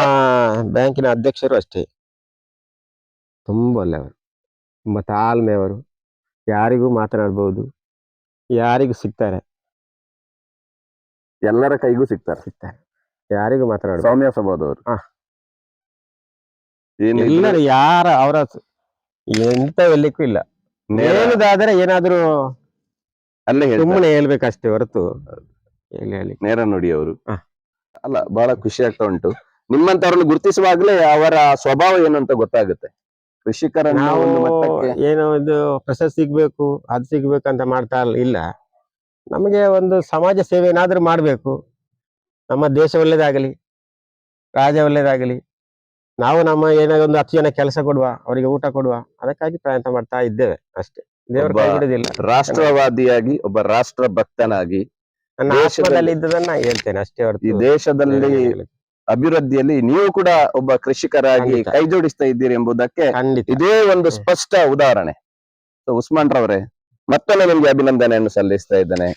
ಬ್ಯಾಂಕಿನ ಅಧ್ಯಕ್ಷರು ಅಷ್ಟೇ ತುಂಬಾ ಒಳ್ಳೆಯವರು, ತುಂಬಾ ತಾಳ್ಮೆಯವರು. ಯಾರಿಗೂ ಮಾತನಾಡ್ಬಹುದು, ಯಾರಿಗೂ ಸಿಗ್ತಾರೆ, ಎಲ್ಲರ ಕೈಗೂ ಸಿಗ್ತಾರೆ, ಯಾರಿಗೂ ಮಾತನಾಡ್ಬೋದು. ಸೌಮ್ಯ ಸ್ವಭಾವದವರು. ಎಲ್ಲರೂ ಅವರ ಎಂತ ಹೇಳಲಿಕ್ಕೂ ಇಲ್ಲ. ಹೇಳುದಾದ್ರೆ ಏನಾದ್ರೂ ಅಲ್ಲೇ ಸುಮ್ಮನೆ ಹೇಳ್ಬೇಕಷ್ಟೇ ಹೊರತು ನೇರ ನುಡಿಯವರು. ಅಲ್ಲ, ಬಹಳ ಖುಷಿ ಆಗ್ತಾ ಉಂಟು. ನಿಮ್ಮಂತವ್ರನ್ನು ಗುರುತಿಸುವಾಗಲೇ ಅವರ ಸ್ವಭಾವ ಏನು ಅಂತ ಗೊತ್ತಾಗುತ್ತೆ. ಕೃಷಿಕರನ್ನು ಏನೋ ಇದು ಪ್ರಶಸ್ತಿ ಸಿಗ್ಬೇಕು, ಅದು ಸಿಗ್ಬೇಕು ಅಂತ ಮಾಡ್ತಾ ಇಲ್ಲ. ನಮಗೆ ಒಂದು ಸಮಾಜ ಸೇವೆ ಏನಾದ್ರೂ ಮಾಡ್ಬೇಕು, ನಮ್ಮ ದೇಶ ಒಳ್ಳೇದಾಗಲಿ, ರಾಜ್ಯ ಒಳ್ಳೇದಾಗಲಿ, ನಾವು ನಮ್ಮ ಏನಾದ್ರು ಒಂದು 10 ಜನ ಕೆಲಸ ಕೊಡುವ, ಅವರಿಗೆ ಊಟ ಕೊಡುವ, ಅದಕ್ಕಾಗಿ ಪ್ರಯತ್ನ ಮಾಡ್ತಾ ಇದ್ದೇವೆ ಅಷ್ಟೇ. ದೇವರ ಕೈ ಬಿಡುದಿಲ್ಲ. ರಾಷ್ಟ್ರವಾದಿಯಾಗಿ, ಒಬ್ಬ ರಾಷ್ಟ್ರ ಭಕ್ತನಾಗಿ ನನ್ನ ಆತ್ಮದಲ್ಲಿ ಇದ್ದದನ್ನ ಹೇಳ್ತೇನೆ ಅಷ್ಟೇ ಹೊರತು ಈ ದೇಶದಲ್ಲಿ ಅಭಿವೃದ್ಧಿಯಲ್ಲಿ ನೀವು ಕೂಡ ಒಬ್ಬ ಕೃಷಿಕರಾಗಿ ಕೈ ಜೋಡಿಸ್ತಾ ಇದ್ದೀರಿ ಎಂಬುದಕ್ಕೆ ಇದೇ ಒಂದು ಸ್ಪಷ್ಟ ಉದಾಹರಣೆ. ಉಸ್ಮಾನ್ ರವರೇ, ಮತ್ತೊಮ್ಮೆ ನಿಮ್ಗೆ ಅಭಿನಂದನೆಯನ್ನು ಸಲ್ಲಿಸ್ತಾ ಇದ್ದೇನೆ.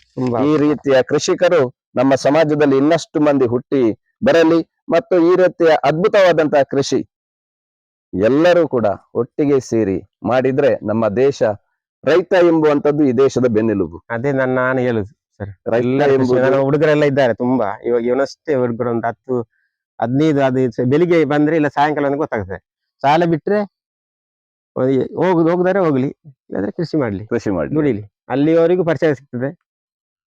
ಈ ರೀತಿಯ ಕೃಷಿಕರು ನಮ್ಮ ಸಮಾಜದಲ್ಲಿ ಇನ್ನಷ್ಟು ಮಂದಿ ಹುಟ್ಟಿ ಬರಲಿ ಮತ್ತು ಈ ರೀತಿಯ ಅದ್ಭುತವಾದಂತಹ ಕೃಷಿ ಎಲ್ಲರೂ ಕೂಡ ಒಟ್ಟಿಗೆ ಸೇರಿ ಮಾಡಿದ್ರೆ ನಮ್ಮ ದೇಶ, ರೈತ ಎಂಬುವಂತದ್ದು ಈ ದೇಶದ ಬೆನ್ನೆಲುಬು. ಅದೇ ನಾನು ಹೇಳುದು ಸರ್. ಹುಡುಗರೆಲ್ಲ ಇದ್ದಾರೆ ತುಂಬಾ. ಇವಾಗ ಇವನಷ್ಟೇ ಹುಡುಗರು ಒಂದು 10-15 ಅದು ಬೆಳಿಗ್ಗೆ ಬಂದ್ರೆ ಇಲ್ಲ ಸಾಯಂಕಾಲ ಗೊತ್ತಾಗ್ತದೆ. ಸಾಲ ಬಿಟ್ರೆ ಹೋಗುದಾರೆ ಹೋಗ್ಲಿ, ಇಲ್ಲಾಂದ್ರೆ ಕೃಷಿ ಮಾಡಿ ದುಡಿಲಿ. ಅಲ್ಲಿವರೆಗೂ ಪರಿಚಯ ಸಿಗ್ತದೆ,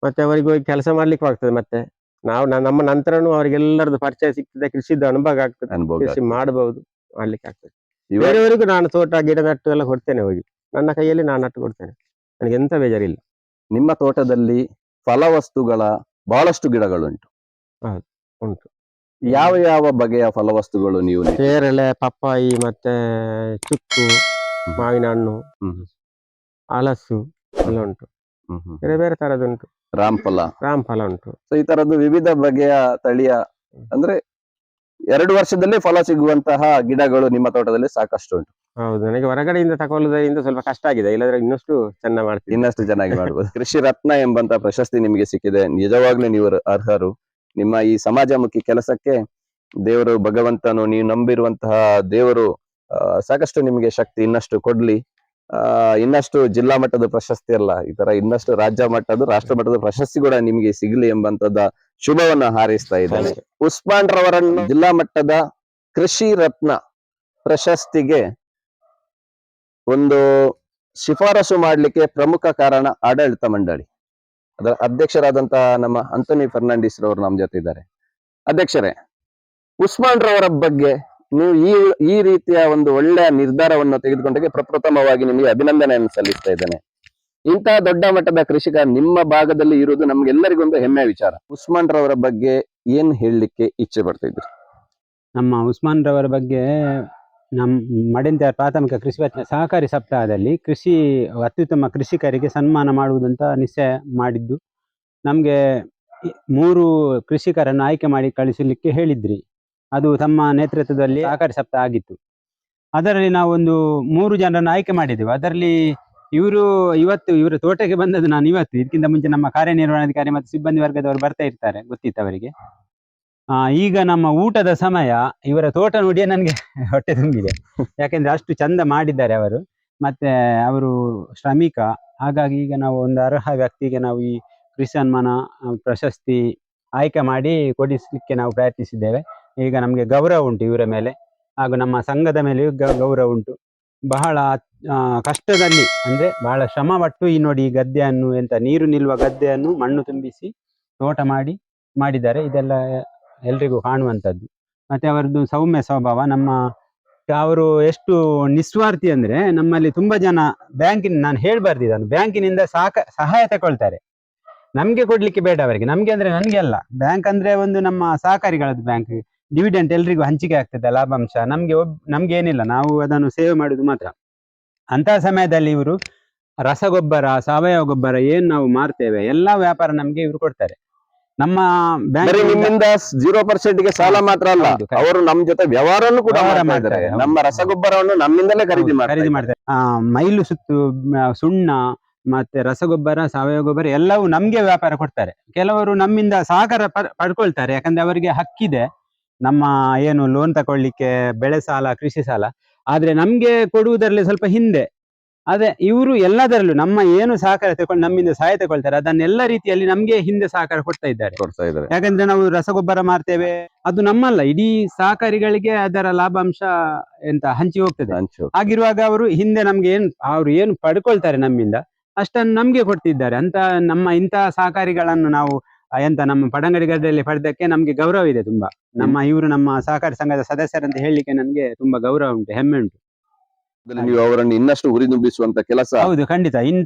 ಮತ್ತೆ ಅವರಿಗೆ ಹೋಗಿ ಕೆಲಸ ಮಾಡ್ಲಿಕ್ಕೂ ಆಗ್ತದೆ. ಮತ್ತೆ ನಮ್ಮ ನಂತರನು ಅವರಿಗೆಲ್ಲರದ್ದು ಪರಿಚಯ ಸಿಗ್ತದೆ, ಕೃಷಿದ ಅನುಭವ ಆಗ್ತದೆ, ಕೃಷಿ ಮಾಡಬಹುದು, ಮಾಡ್ಲಿಕ್ಕೆ ಆಗ್ತದೆ. ಬೇರೆಯವರಿಗೂ ನಾನು ತೋಟ ಗಿಡ ನಟ್ಟು ಎಲ್ಲ ಕೊಡ್ತೇನೆ, ಹೋಗಿ ನನ್ನ ಕೈಯಲ್ಲಿ ನಾನು ನಟ್ಟು ಕೊಡ್ತೇನೆ, ನನಗೆ ಎಂತ ಬೇಜಾರಿಲ್ಲ. ನಿಮ್ಮ ತೋಟದಲ್ಲಿ ಫಲವಸ್ತುಗಳ ಬಹಳಷ್ಟು ಗಿಡಗಳುಂಟು. ಉಂಟು. ಯಾವ ಯಾವ ಬಗೆಯ ಫಲವಸ್ತುಗಳು ನೀವು? ಪೇರಳೆ, ಪಪ್ಪಾಯಿ, ಮತ್ತೆ ಚುಕ್ಕು, ಮಾವಿನ ಹಣ್ಣು, ಹಲಸು ಎಲ್ಲ ಉಂಟು. ಬೇರೆ ಬೇರೆ ತರದುಂಟು. ರಾಮಫಲ ಉಂಟು. ಈ ತರದ್ದು ವಿವಿಧ ಬಗೆಯ ತಳಿಯ, ಅಂದ್ರೆ 2 ವರ್ಷದಲ್ಲೇ ಫಲ ಸಿಗುವಂತಹ ಗಿಡಗಳು ನಿಮ್ಮ ತೋಟದಲ್ಲಿ ಸಾಕಷ್ಟು ಉಂಟು. ಹೌದು, ನನಗೆ ಹೊರಗಡೆಯಿಂದ ತಗೊಳ್ಳೋದ್ರಿಂದ ಸ್ವಲ್ಪ ಕಷ್ಟ ಆಗಿದೆ, ಇಲ್ಲದ್ರೆ ಇನ್ನಷ್ಟು ಚೆನ್ನಾಗಿ ಮಾಡಬಹುದು. ಕೃಷಿ ರತ್ನ ಎಂಬಂತ ಪ್ರಶಸ್ತಿ ನಿಮಗೆ ಸಿಕ್ಕಿದೆ, ನಿಜವಾಗ್ಲೂ ನೀವು ಅರ್ಹರು. ನಿಮ್ಮ ಈ ಸಮಾಜಮುಖಿ ಕೆಲಸಕ್ಕೆ ದೇವರು, ಭಗವಂತನು, ನೀವು ನಂಬಿರುವಂತಹ ದೇವರು ಸಾಕಷ್ಟು ನಿಮಗೆ ಶಕ್ತಿ ಇನ್ನಷ್ಟು ಕೊಡ್ಲಿ. ಇನ್ನಷ್ಟು ಜಿಲ್ಲಾ ಮಟ್ಟದ ಪ್ರಶಸ್ತಿ ಅಲ್ಲ, ಈ ತರ ಇನ್ನಷ್ಟು ರಾಜ್ಯ ಮಟ್ಟದ, ರಾಷ್ಟ್ರ ಮಟ್ಟದ ಪ್ರಶಸ್ತಿ ಕೂಡ ನಿಮಗೆ ಸಿಗಲಿ ಎಂಬಂತದ ಶುಭವನ್ನ ಹಾರೈಸ್ತಾ ಇದ್ದೇನೆ. ಉಸ್ಮಾನ್ ರವರನ್ನು ಜಿಲ್ಲಾ ಮಟ್ಟದ ಕೃಷಿ ರತ್ನ ಪ್ರಶಸ್ತಿಗೆ ಒಂದು ಶಿಫಾರಸು ಮಾಡಲಿಕ್ಕೆ ಪ್ರಮುಖ ಕಾರಣ ಆಡಳಿತ ಮಂಡಳಿ. ಅದರ ಅಧ್ಯಕ್ಷರಾದಂತಹ ನಮ್ಮ ಆಂಟೋನಿ ಫರ್ನಾಂಡಿಸ್ ರವರು ನಮ್ಮ ಜೊತೆ ಇದ್ದಾರೆ. ಅಧ್ಯಕ್ಷರೇ, ಉಸ್ಮಾನ್ ರವರ ಬಗ್ಗೆ ನೀವು ಈ ರೀತಿಯ ಒಂದು ಒಳ್ಳೆಯ ನಿರ್ಧಾರವನ್ನು ತೆಗೆದುಕೊಂಡಾಗ ಪ್ರಪ್ರಥಮವಾಗಿ ನಿಮಗೆ ಅಭಿನಂದನೆಯನ್ನು ಸಲ್ಲಿಸ್ತಾ ಇದ್ದೇನೆ. ಇಂತಹ ದೊಡ್ಡ ಮಟ್ಟದ ಕೃಷಿಕ ನಿಮ್ಮ ಭಾಗದಲ್ಲಿ ಇರುವುದು ನಮ್ಗೆಲ್ಲರಿಗೊಂದು ಹೆಮ್ಮೆಯ ವಿಚಾರ. ಉಸ್ಮಾನ್ ರವರ ಬಗ್ಗೆ ಏನ್ ಹೇಳಲಿಕ್ಕೆ ಇಚ್ಛೆ ಪಡ್ತಾ ಇದ್ರಿ? ನಮ್ಮ ಉಸ್ಮಾನ್ ರವರ ಬಗ್ಗೆ ನಮ್ಮ ಮಡೆಂತ ಪ್ರಾಥಮಿಕ ಕೃಷಿ ಪತ್ತಿನ ಸಹಕಾರಿ ಸಪ್ತಾಹದಲ್ಲಿ ಅತ್ಯುತ್ತಮ ಕೃಷಿಕರಿಗೆ ಸನ್ಮಾನ ಮಾಡುವುದಂತ ನಿಶ್ಚಯ ಮಾಡಿದ್ದು. ನಮಗೆ 3 ಕೃಷಿಕರನ್ನು ಆಯ್ಕೆ ಮಾಡಿ ಕಳಿಸಲಿಕ್ಕೆ ಹೇಳಿದ್ರಿ. ಅದು ತಮ್ಮ ನೇತೃತ್ವದಲ್ಲಿ ಸಹಕಾರಿ ಸಪ್ತಾಹ ಆಗಿತ್ತು. ಅದರಲ್ಲಿ ನಾವು ಒಂದು 3 ಜನರನ್ನು ಆಯ್ಕೆ ಮಾಡಿದ್ದೆವು. ಅದರಲ್ಲಿ ಇವರ ತೋಟಕ್ಕೆ ಬಂದದ್ದು ನಾನು ಇವತ್ತು. ಇದಕ್ಕಿಂತ ಮುಂಚೆ ನಮ್ಮ ಕಾರ್ಯನಿರ್ವಹಣಾಧಿಕಾರಿ ಮತ್ತು ಸಿಬ್ಬಂದಿ ವರ್ಗದವರು ಬರ್ತಾ ಇರ್ತಾರೆ, ಗೊತ್ತಿತ್ತು ಅವರಿಗೆ. ಈಗ ನಮ್ಮ ಊಟದ ಸಮಯ, ಇವರ ತೋಟ ನೋಡಿಯೇ ನನಗೆ ಹೊಟ್ಟೆ ತುಂಬಿದೆ. ಯಾಕೆಂದ್ರೆ ಅಷ್ಟು ಚಂದ ಮಾಡಿದ್ದಾರೆ ಅವರು, ಮತ್ತೆ ಅವರು ಶ್ರಮಿಕ. ಹಾಗಾಗಿ ಈಗ ನಾವು ಒಂದು ಅರ್ಹ ವ್ಯಕ್ತಿಗೆ ನಾವು ಈ ಕೃಷಿ ಸನ್ಮಾನ ಪ್ರಶಸ್ತಿ ಆಯ್ಕೆ ಮಾಡಿ ಕೊಡಿಸಲಿಕ್ಕೆ ನಾವು ಪ್ರಯತ್ನಿಸಿದ್ದೇವೆ. ಈಗ ನಮಗೆ ಗೌರವ ಉಂಟು ಇವರ ಮೇಲೆ, ಹಾಗೂ ನಮ್ಮ ಸಂಘದ ಮೇಲೆಯೂ ಗೌರವ ಉಂಟು. ಬಹಳ ಕಷ್ಟದಲ್ಲಿ, ಅಂದ್ರೆ ಬಹಳ ಶ್ರಮ ಪಟ್ಟು ಈ ನೋಡಿ ಈ ಗದ್ದೆಯನ್ನು, ನೀರು ನಿಲ್ಲುವ ಗದ್ದೆಯನ್ನು ಮಣ್ಣು ತುಂಬಿಸಿ ತೋಟ ಮಾಡಿದ್ದಾರೆ. ಇದೆಲ್ಲ ಎಲ್ರಿಗೂ ಕಾಣುವಂಥದ್ದು. ಮತ್ತೆ ಅವರದ್ದು ಸೌಮ್ಯ ಸ್ವಭಾವ. ಅವರು ಎಷ್ಟು ನಿಸ್ವಾರ್ಥಿ ಅಂದ್ರೆ, ನಮ್ಮಲ್ಲಿ ತುಂಬಾ ಜನ ನಾನು ಹೇಳ್ಬಾರ್ದು, ಬ್ಯಾಂಕಿನಿಂದ ಸಹಾಯ ತಗೊಳ್ತಾರೆ. ನಮ್ಗೆ ಕೊಡ್ಲಿಕ್ಕೆ ಬೇಡ ಅವರಿಗೆ, ನಮ್ಗೆ ಅಂದ್ರೆ ನನಗೆ ಅಲ್ಲ. ಬ್ಯಾಂಕ್ ಅಂದ್ರೆ ಒಂದು ನಮ್ಮ ಸಹಕಾರಿಗಳದ್ದು ಬ್ಯಾಂಕ್. ಡಿವಿಡೆಂಟ್ ಎಲ್ರಿಗೂ ಹಂಚಿಕೆ ಆಗ್ತದೆ, ಲಾಭಾಂಶ. ನಮ್ಗೆ ಏನಿಲ್ಲ, ನಾವು ಅದನ್ನು ಸೇವ್ ಮಾಡುದು ಮಾತ್ರ. ಅಂತಹ ಸಮಯದಲ್ಲಿ ಇವರು ರಸಗೊಬ್ಬರ, ಸಾವಯವ ಗೊಬ್ಬರ ಏನ್ ನಾವು ಮಾರ್ತೇವೆ ಎಲ್ಲಾ ವ್ಯಾಪಾರ ನಮ್ಗೆ ಇವರು ಕೊಡ್ತಾರೆ. ನಮ್ಮ ಬ್ಯಾಂಕ್ ನಿಮ್ಮಿಂದ 0% ಗೆ ಸಾಲ ಮಾತ್ರ ಅಲ್ಲ, ಅವರು ನಮ್ ಜೊತೆ ವ್ಯವಹಾರವನ್ನು ಕೂಡ ಮಾಡ್ತಾರೆ. ನಮ್ಮ ರಸಗೊಬ್ಬರವನ್ನು ನಮ್ಮಿಂದಲೇ ಖರೀದಿ ಮಾಡ್ತಾರೆ. ಮೈಲು ಸುತ್ತು, ಸುಣ್ಣ, ಮತ್ತೆ ರಸಗೊಬ್ಬರ, ಸಾವಯವ ಗೊಬ್ಬರ ಎಲ್ಲವೂ ನಮ್ಗೆ ವ್ಯಾಪಾರ ಕೊಡ್ತಾರೆ. ಕೆಲವರು ನಮ್ಮಿಂದ ಸಹಕಾರ ಪಡ್ಕೊಳ್ತಾರೆ, ಯಾಕಂದ್ರೆ ಅವರಿಗೆ ಹಕ್ಕಿದೆ ನಮ್ಮ ಏನು ಲೋನ್ ತಗೊಳ್ಳಿಕ್ಕೆ, ಬೆಳೆ ಸಾಲ, ಕೃಷಿ ಸಾಲ. ಆದ್ರೆ ನಮ್ಗೆ ಕೊಡುವುದರಲ್ಲಿ ಸ್ವಲ್ಪ ಹಿಂದೆ. ಅದೇ ಇವರು ಎಲ್ಲದರಲ್ಲೂ ನಮ್ಮ ಏನು ಸಹಕಾರ ತಗೊಂಡು ನಮ್ಮಿಂದ ಸಹಾಯ ತಗೊಳ್ತಾರೆ, ಅದನ್ನೆಲ್ಲ ರೀತಿಯಲ್ಲಿ ನಮ್ಗೆ ಹಿಂದೆ ಸಹಕಾರ ಕೊಡ್ತಾ ಇದ್ದಾರೆ. ಯಾಕಂದ್ರೆ ನಾವು ರಸಗೊಬ್ಬರ ಮಾರ್ತೇವೆ, ಅದು ನಮ್ಮಲ್ಲ, ಇಡೀ ಸಹಕಾರಿಗಳಿಗೆ ಅದರ ಲಾಭಾಂಶ ಹಂಚಿ ಹೋಗ್ತದೆ. ಹಾಗಿರುವಾಗ ಅವರು ಹಿಂದೆ ನಮ್ಗೆ ಅವ್ರು ಏನು ಪಡ್ಕೊಳ್ತಾರೆ ನಮ್ಮಿಂದ, ಅಷ್ಟನ್ನು ನಮ್ಗೆ ಕೊಡ್ತಿದ್ದಾರೆ. ಇಂತಹ ಸಹಕಾರಿಗಳನ್ನು ನಾವು ನಮ್ಮ ಪಡಂಗಡಿ ಗದ್ದೆಯಲ್ಲಿ ಪಡೆದಕ್ಕೆ ನಮ್ಗೆ ಗೌರವ ಇದೆ ತುಂಬಾ. ಇವರು ನಮ್ಮ ಸಹಕಾರಿ ಸಂಘದ ಸದಸ್ಯರಂತ ಹೇಳಲಿಕ್ಕೆ ನನ್ಗೆ ತುಂಬಾ ಗೌರವ ಉಂಟು, ಹೆಮ್ಮೆ ಉಂಟು. ನೀವು ಅವರನ್ನು ಇನ್ನಷ್ಟು ಉರಿದುಂಬಿಸುವಂತ ಕೆಲಸ. ಹೌದು, ಖಂಡಿತ.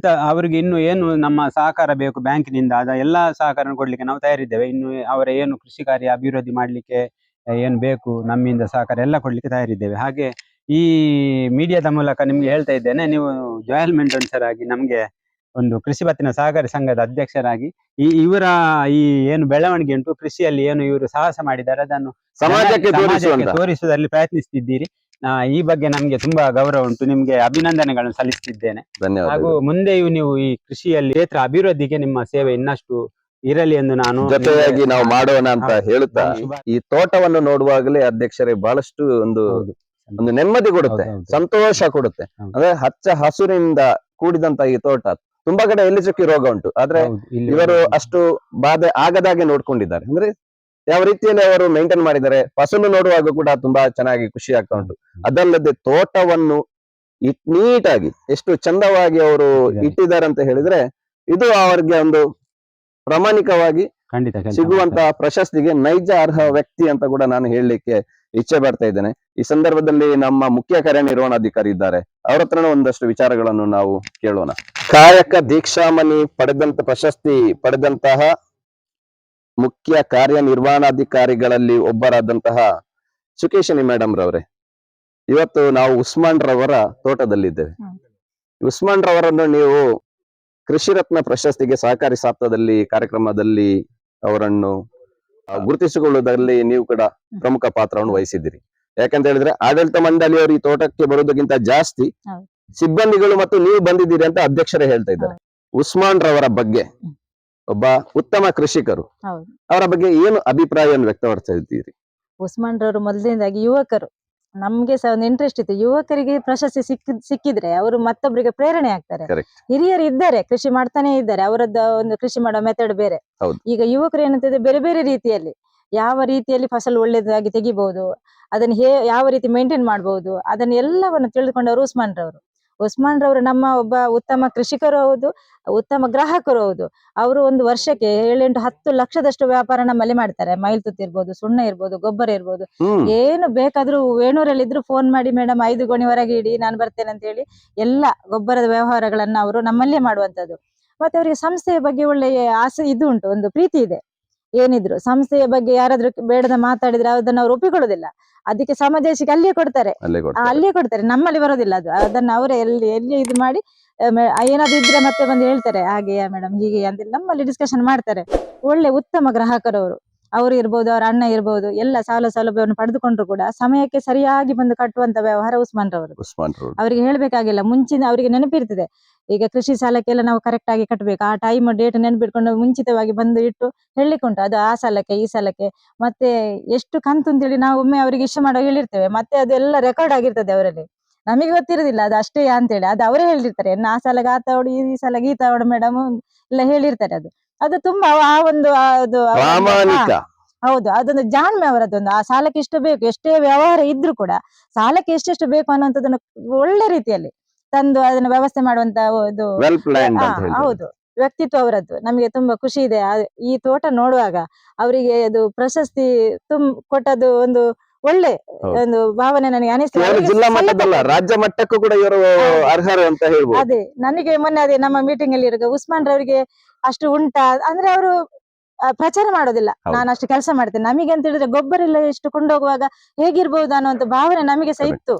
ಅವರಿಗೆ ಇನ್ನು ಏನು ನಮ್ಮ ಸಹಕಾರ ಬೇಕು ಬ್ಯಾಂಕಿನಿಂದ, ಅದ ಎಲ್ಲಾ ಸಹಕಾರ ಕೊಡ್ಲಿಕ್ಕೆ ನಾವು ತಯಾರಿದ್ದೇವೆ. ಇನ್ನು ಅವರ ಏನು ಕೃಷಿ ಕಾರ್ಯ ಅಭಿವೃದ್ಧಿ ಮಾಡ್ಲಿಕ್ಕೆ ಏನು ಬೇಕು ನಮ್ಮಿಂದ ಸಹಕಾರ ಎಲ್ಲ ಕೊಡ್ಲಿಕ್ಕೆ ತಯಾರಿದ್ದೇವೆ. ಹಾಗೆ ಈ ಮೀಡಿಯಾದ ಮೂಲಕ ನಿಮ್ಗೆ ಹೇಳ್ತಾ ಇದ್ದೇನೆ, ನೀವು ಜಾಯಲ್ ಮೆಂಟೋನ್ಸರ್ ಆಗಿ ನಮ್ಗೆ ಒಂದು ಕೃಷಿ ಪತ್ತಿನ ಸಹಕಾರಿ ಸಂಘದ ಅಧ್ಯಕ್ಷರಾಗಿ ಇವರ ಏನು ಬೆಳವಣಿಗೆ ಉಂಟು, ಕೃಷಿಯಲ್ಲಿ ಏನು ಇವರು ಸಾಹಸ ಮಾಡಿದ್ದಾರೆ, ಅದನ್ನು ಸಮಾಜಕ್ಕೆ ತೋರಿಸುವುದರಲ್ಲಿ ಪ್ರಯತ್ನಿಸುತ್ತಿದ್ದೀರಿ. ಈ ಬಗ್ಗೆ ನಮ್ಗೆ ತುಂಬಾ ಗೌರವ ಉಂಟು, ನಿಮ್ಗೆ ಅಭಿನಂದನೆಗಳನ್ನು ಸಲ್ಲಿಸುತ್ತಿದ್ದೇನೆ. ಹಾಗೂ ಮುಂದೆಯೂ ನೀವು ಈ ಕೃಷಿಯಲ್ಲಿ ಕ್ಷೇತ್ರ ಅಭಿವೃದ್ಧಿಗೆ ನಿಮ್ಮ ಸೇವೆ ಇನ್ನಷ್ಟು ಇರಲಿ ಎಂದು ನಾನು ಜೊತೆಯಾಗಿ ನಾವು ಮಾಡೋಣ ಅಂತ ಹೇಳುತ್ತಾ, ಈ ತೋಟವನ್ನು ನೋಡುವಾಗಲೇ ಅಧ್ಯಕ್ಷರೇ ಬಹಳಷ್ಟು ಒಂದು ನೆಮ್ಮದಿ ಕೊಡುತ್ತೆ, ಸಂತೋಷ ಕೊಡುತ್ತೆ. ಅಂದ್ರೆ ಹಚ್ಚ ಹಸುರಿನಿಂದ ಕೂಡಿದಂತ ಈ ತೋಟ. ತುಂಬಾ ಕಡೆ ಎಲ್ಲಿ ಚುಕ್ಕಿ ರೋಗ ಉಂಟು, ಆದ್ರೆ ಇವರು ಅಷ್ಟು ಬಾಧೆ ಆಗದಾಗೆ ನೋಡ್ಕೊಂಡಿದ್ದಾರೆ. ಅಂದ್ರೆ ಯಾವ ರೀತಿಯಲ್ಲಿ ಅವರು ಮೇಂಟೈನ್ ಮಾಡಿದ್ದಾರೆ, ಫಸಲು ನೋಡುವಾಗ ಕೂಡ ತುಂಬಾ ಚೆನ್ನಾಗಿ ಖುಷಿ ಆಗ್ತಾ ಉಂಟು. ಅದಲ್ಲದೆ ತೋಟವನ್ನು ನೀಟಾಗಿ ಎಷ್ಟು ಚಂದವಾಗಿ ಅವರು ಇಟ್ಟಿದ್ದಾರೆ ಅಂತ ಹೇಳಿದ್ರೆ, ಇದು ಅವರಿಗೆ ಒಂದು ಪ್ರಾಮಾಣಿಕವಾಗಿ ಸಿಗುವಂತಹ ಪ್ರಶಸ್ತಿಗೆ ನೈಜ ಅರ್ಹ ವ್ಯಕ್ತಿ ಅಂತ ಕೂಡ ನಾನು ಹೇಳಲಿಕ್ಕೆ ಇಚ್ಛೆ ಪಡ್ತಾ ಇದ್ದೇನೆ. ಈ ಸಂದರ್ಭದಲ್ಲಿ ನಮ್ಮ ಮುಖ್ಯ ಕಾರ್ಯನಿರ್ವಹಣಾಧಿಕಾರಿ ಇದ್ದಾರೆ, ಅವ್ರ ಹತ್ರನೂ ಒಂದಷ್ಟು ವಿಚಾರಗಳನ್ನು ನಾವು ಕೇಳೋಣ. ಕಾಯಕ ದೀಕ್ಷಾಮಣಿ ಪ್ರಶಸ್ತಿ ಪಡೆದಂತಹ ಮುಖ್ಯ ಕಾರ್ಯನಿರ್ವಹಣಾಧಿಕಾರಿಗಳಲ್ಲಿ ಒಬ್ಬರಾದಂತಹ ಸುಕೇಶಿನಿ ಮೇಡಮ್ ರವರೇ, ಇವತ್ತು ನಾವು ಉಸ್ಮಾನ್ ರವರ ತೋಟದಲ್ಲಿದ್ದೇವೆ. ಉಸ್ಮಾನ್ ರವರನ್ನು ನೀವು ಕೃಷಿ ರತ್ನ ಪ್ರಶಸ್ತಿಗೆ ಸಹಕಾರಿ ಸಪ್ತಾಹದಲ್ಲಿ ಕಾರ್ಯಕ್ರಮದಲ್ಲಿ ಅವರನ್ನು ಗುರುತಿಸಿಕೊಳ್ಳುವುದರಲ್ಲಿ ನೀವು ಕೂಡ ಪ್ರಮುಖ ಪಾತ್ರವನ್ನು ವಹಿಸಿದ್ದೀರಿ. ಯಾಕಂತ ಹೇಳಿದ್ರೆ ಆಡಳಿತ ಮಂಡಳಿಯವರು ಈ ತೋಟಕ್ಕೆ ಬರುವುದಕ್ಕಿಂತ ಜಾಸ್ತಿ ಸಿಬ್ಬಂದಿಗಳು ಮತ್ತು ನೀವು ಬಂದಿದ್ದೀರಿ ಅಂತ ಅಧ್ಯಕ್ಷರೇ ಹೇಳ್ತಾ ಇದ್ದಾರೆ. ಉಸ್ಮಾನ್ ರವರ ಬಗ್ಗೆ, ಒಬ್ಬ ಉತ್ತಮ ಕೃಷಿಕರು, ಅವರ ಬಗ್ಗೆ ಏನು ಅಭಿಪ್ರಾಯವನ್ನು ವ್ಯಕ್ತಪಡಿಸ್ತಾ ಇದ್ದೀರಿ? ಉಸ್ಮಾನ್ ರವರು ಮೊದಲನೇದಾಗಿ ಯುವಕರು, ನಮ್ಗೆ ಸಹ ಒಂದು ಇಂಟ್ರೆಸ್ಟ್ ಇತ್ತು. ಯುವಕರಿಗೆ ಪ್ರಶಸ್ತಿ ಸಿಕ್ಕಿದ್ರೆ ಅವರು ಮತ್ತೊಬ್ಬರಿಗೆ ಪ್ರೇರಣೆ ಆಗ್ತಾರೆ. ಹಿರಿಯರು ಇದ್ದಾರೆ, ಕೃಷಿ ಮಾಡ್ತಾನೆ ಇದ್ದಾರೆ, ಅವರದ್ದು ಒಂದು ಕೃಷಿ ಮಾಡೋ ಮೆಥಡ್ ಬೇರೆ. ಈಗ ಯುವಕರು ಏನಂತಂದ್ರೆ ಬೇರೆ ಬೇರೆ ರೀತಿಯಲ್ಲಿ ಯಾವ ರೀತಿಯಲ್ಲಿ ಫಸಲು ಒಳ್ಳೇದಾಗಿ ತೆಗಿಬಹುದು, ಅದನ್ನ ಯಾವ ರೀತಿ ಮೇಂಟೈನ್ ಮಾಡಬಹುದು, ಅದನ್ನ ಎಲ್ಲವನ್ನು ತಿಳಿದುಕೊಂಡವರು ಉಸ್ಮಾನ್ ರವರು. ಉಸ್ಮಾನ್ ರವರು ನಮ್ಮ ಒಬ್ಬ ಉತ್ತಮ ಕೃಷಿಕರು ಹೌದು, ಉತ್ತಮ ಗ್ರಾಹಕರು ಹೌದು. ಅವರು ಒಂದು ವರ್ಷಕ್ಕೆ 7-10 ಲಕ್ಷದಷ್ಟು ವ್ಯಾಪಾರ ನಮ್ಮಲ್ಲಿ ಮಾಡ್ತಾರೆ. ಮೈಲ್ತುತ್ತು ಇರ್ಬೋದು, ಸುಣ್ಣ ಇರ್ಬೋದು, ಗೊಬ್ಬರ ಇರ್ಬೋದು, ಏನು ಬೇಕಾದ್ರೂ ವೇಣೂರಲ್ಲಿ ಇದ್ರು ಫೋನ್ ಮಾಡಿ ಮೇಡಮ್ 5 ಗೊಣಿವರೆಗೆ ಇಡಿ, ನಾನು ಬರ್ತೇನೆ ಅಂತ ಹೇಳಿ ಎಲ್ಲ ಗೊಬ್ಬರದ ವ್ಯವಹಾರಗಳನ್ನ ಅವರು ನಮ್ಮಲ್ಲೇ ಮಾಡುವಂತದ್ದು. ಮತ್ತೆ ಅವರಿಗೆ ಸಂಸ್ಥೆಯ ಬಗ್ಗೆ ಒಳ್ಳೆಯ ಆಸೆ ಇದು ಉಂಟು, ಒಂದು ಪ್ರೀತಿ ಇದೆ. ಏನಿದ್ರು ಸಂಸ್ಥೆಯ ಬಗ್ಗೆ ಯಾರಾದ್ರೂ ಬೇಡದ ಮಾತಾಡಿದ್ರೆ ಅದನ್ನ ಅವ್ರು ಒಪ್ಪಿಕೊಳ್ಳುದಿಲ್ಲ. ಅದಕ್ಕೆ ಸಮದೇಶಿಗೆ ಅಲ್ಲಿಯೇ ಕೊಡ್ತಾರೆ, ಅಲ್ಲಿಯೇ ಕೊಡ್ತಾರೆ, ನಮ್ಮಲ್ಲಿ ಬರೋದಿಲ್ಲ ಅದು. ಅದನ್ನ ಅವರೇ ಎಲ್ಲಿ ಇದು ಮಾಡಿ ಏನಾದ್ರು ಇದ್ರೆ ಮತ್ತೆ ಬಂದು ಹೇಳ್ತಾರೆ, ಹಾಗೆಯಾ ಮೇಡಮ್ ಹೀಗೆ ಅಂತ ನಮ್ಮಲ್ಲಿ ಡಿಸ್ಕಷನ್ ಮಾಡ್ತಾರೆ. ಒಳ್ಳೆ ಉತ್ತಮ ಗ್ರಾಹಕರವರು. ಅವರು ಇರ್ಬೋದು, ಅವರ ಅಣ್ಣ ಇರ್ಬೋದು, ಎಲ್ಲ ಸಾಲ ಸೌಲಭ್ಯವನ್ನು ಪಡೆದುಕೊಂಡ್ರು ಕೂಡ ಸಮಯಕ್ಕೆ ಸರಿಯಾಗಿ ಬಂದು ಕಟ್ಟುವಂತ ವ್ಯವಹಾರ ಉಸ್ಮಾನ್ ರವರು. ಅವರಿಗೆ ಹೇಳ್ಬೇಕಾಗಿಲ್ಲ, ಮುಂಚಿನ ಅವರಿಗೆ ನೆನಪಿರ್ತದೆ. ಈಗ ಕೃಷಿ ಸಾಲಕ್ಕೆಲ್ಲ ನಾವು ಕರೆಕ್ಟ್ ಆಗಿ ಕಟ್ಟಬೇಕು, ಆ ಟೈಮ್ ಡೇಟ್ ನೆನ್ಪಿಟ್ಕೊಂಡು ಮುಂಚಿತವಾಗಿ ಬಂದು ಇಟ್ಟು ಹೇಳಲಿಕ್ಕುಂಟು, ಅದು ಆ ಸಾಲಕ್ಕೆ ಈ ಸಾಲಕ್ಕೆ ಮತ್ತೆ ಎಷ್ಟು ಕಂತು ಅಂತೇಳಿ ನಾವು ಒಮ್ಮೆ ಅವರಿಗೆ ಇಶ್ಯೂ ಮಾಡೋ ಹೇಳಿರ್ತೇವೆ. ಮತ್ತೆ ಅದೆಲ್ಲ ರೆಕಾರ್ಡ್ ಆಗಿರ್ತದೆ ಅವರಲ್ಲಿ, ನಮಗೆ ಗೊತ್ತಿರುದಿಲ್ಲ ಅದು ಅಷ್ಟೇ ಅಂತೇಳಿ. ಅದು ಅವರೇ ಹೇಳಿರ್ತಾರೆ, ಆ ಸಾಲಗೆ ಆ ತವಡು, ಈ ಸಾಲಗೆ ಈ ತವಡು ಮೇಡಮ್ ಎಲ್ಲ ಹೇಳಿರ್ತಾರೆ. ಅದು ತುಂಬಾ ಆ ಒಂದು ಹೌದು, ಅದೊಂದು ಜಾಣ್ಮೆ ಅವರದ್ದೊಂದು. ಆ ಸಾಲಕ್ಕೆ ಇಷ್ಟು ಬೇಕು, ಎಷ್ಟೇ ವ್ಯವಹಾರ ಇದ್ರು ಕೂಡ ಸಾಲಕ್ಕೆ ಎಷ್ಟೆಷ್ಟು ಬೇಕು ಅನ್ನುವಂಥದ್ದನ್ನು ಒಳ್ಳೆ ರೀತಿಯಲ್ಲಿ ತಂದು ಅದನ್ನ ವ್ಯವಸ್ಥೆ ಮಾಡುವಂತ ಇದು ಹೌದು ವ್ಯಕ್ತಿತ್ವ ಅವರದ್ದು. ನಮಗೆ ತುಂಬಾ ಖುಷಿ ಇದೆ ಈ ತೋಟ ನೋಡುವಾಗ. ಅವರಿಗೆ ಅದು ಪ್ರಶಸ್ತಿ ಕೊಟ್ಟದ್ದು ಒಂದು ಒಳ್ಳೆ ಒಂದು ಭಾವನೆ ನನಗೆ ಅನಿಸ್ತದೆ. ಜಿಲ್ಲಾ ಮಟ್ಟದಲ್ಲ, ರಾಜ್ಯ ಮಟ್ಟಕ್ಕೂ ಕೂಡ ಇವರು ಅರ್ಹರು ಅಂತ ಹೇಳ್ಬೋದು. ಅದೇ ನನಗೆ ಮೊನ್ನೆ ಅದೇ ನಮ್ಮ ಮೀಟಿಂಗ್ ಅಲ್ಲಿ ಇರುವಾಗ ಉಸ್ಮಾನ್ ರವರಿಗೆ ಅಷ್ಟು ಉಂಟಾ ಅಂದ್ರೆ ಅವರು ಪ್ರಚಾರ ಮಾಡೋದಿಲ್ಲ, ನಾನು ಅಷ್ಟು ಕೆಲಸ ಮಾಡ್ತೇನೆ, ನಮಗೆ ಅಂತ ಹೇಳಿದ್ರೆ ಗೊಬ್ಬರ ಎಲ್ಲ ಎಷ್ಟು ಕೊಂಡೋಗುವಾಗ ಹೇಗಿರ್ಬಹುದು ಅನ್ನುವಂತ ಭಾವನೆ ನಮಗೆ ಸಹ ಇತ್ತು.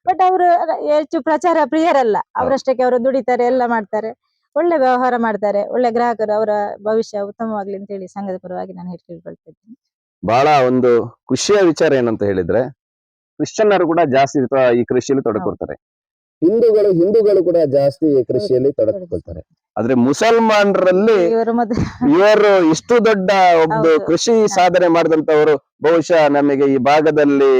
ಬಟ್ ಅವರು ಹೆಚ್ಚು ಪ್ರಚಾರ ಪ್ರಿಯರಲ್ಲ, ಅವರಷ್ಟಕ್ಕೆ ಅವರು ದುಡಿತಾರೆ, ಎಲ್ಲ ಮಾಡ್ತಾರೆ, ಒಳ್ಳೆ ವ್ಯವಹಾರ ಮಾಡ್ತಾರೆ, ಒಳ್ಳೆ ಗ್ರಾಹಕರು. ಅವರ ಭವಿಷ್ಯ ಉತ್ತಮವಾಗ್ಲಿ ಅಂತ ಹೇಳಿ ಸಂಘದ ಪರವಾಗಿ ನಾನು ಹೇಳ್ಕೊಳ್ತಿದ್ದೇನೆ. ಬಹಳ ಒಂದು ಖುಷಿಯ ವಿಚಾರ ಏನಂತ ಹೇಳಿದ್ರೆ, ಕ್ರಿಶ್ಚಿಯನ್ನರು ಕೂಡ ಜಾಸ್ತಿ ಈ ಕೃಷಿಯಲ್ಲಿ ತೊಡಕೊಳ್ತಾರೆ, ಹಿಂದೂಗಳು ಕೂಡ ಜಾಸ್ತಿ ಕೃಷಿಯಲ್ಲಿ ತೊಡಕೊಳ್ತಾರೆ. ಆದ್ರೆ ಮುಸಲ್ಮಾನರಲ್ಲಿ ಇವರು ಇಷ್ಟು ದೊಡ್ಡ ಒಂದು ಕೃಷಿ ಸಾಧನೆ ಮಾಡಿದಂತವರು ಬಹುಶಃ ನಮಗೆ ಈ ಭಾಗದಲ್ಲಿ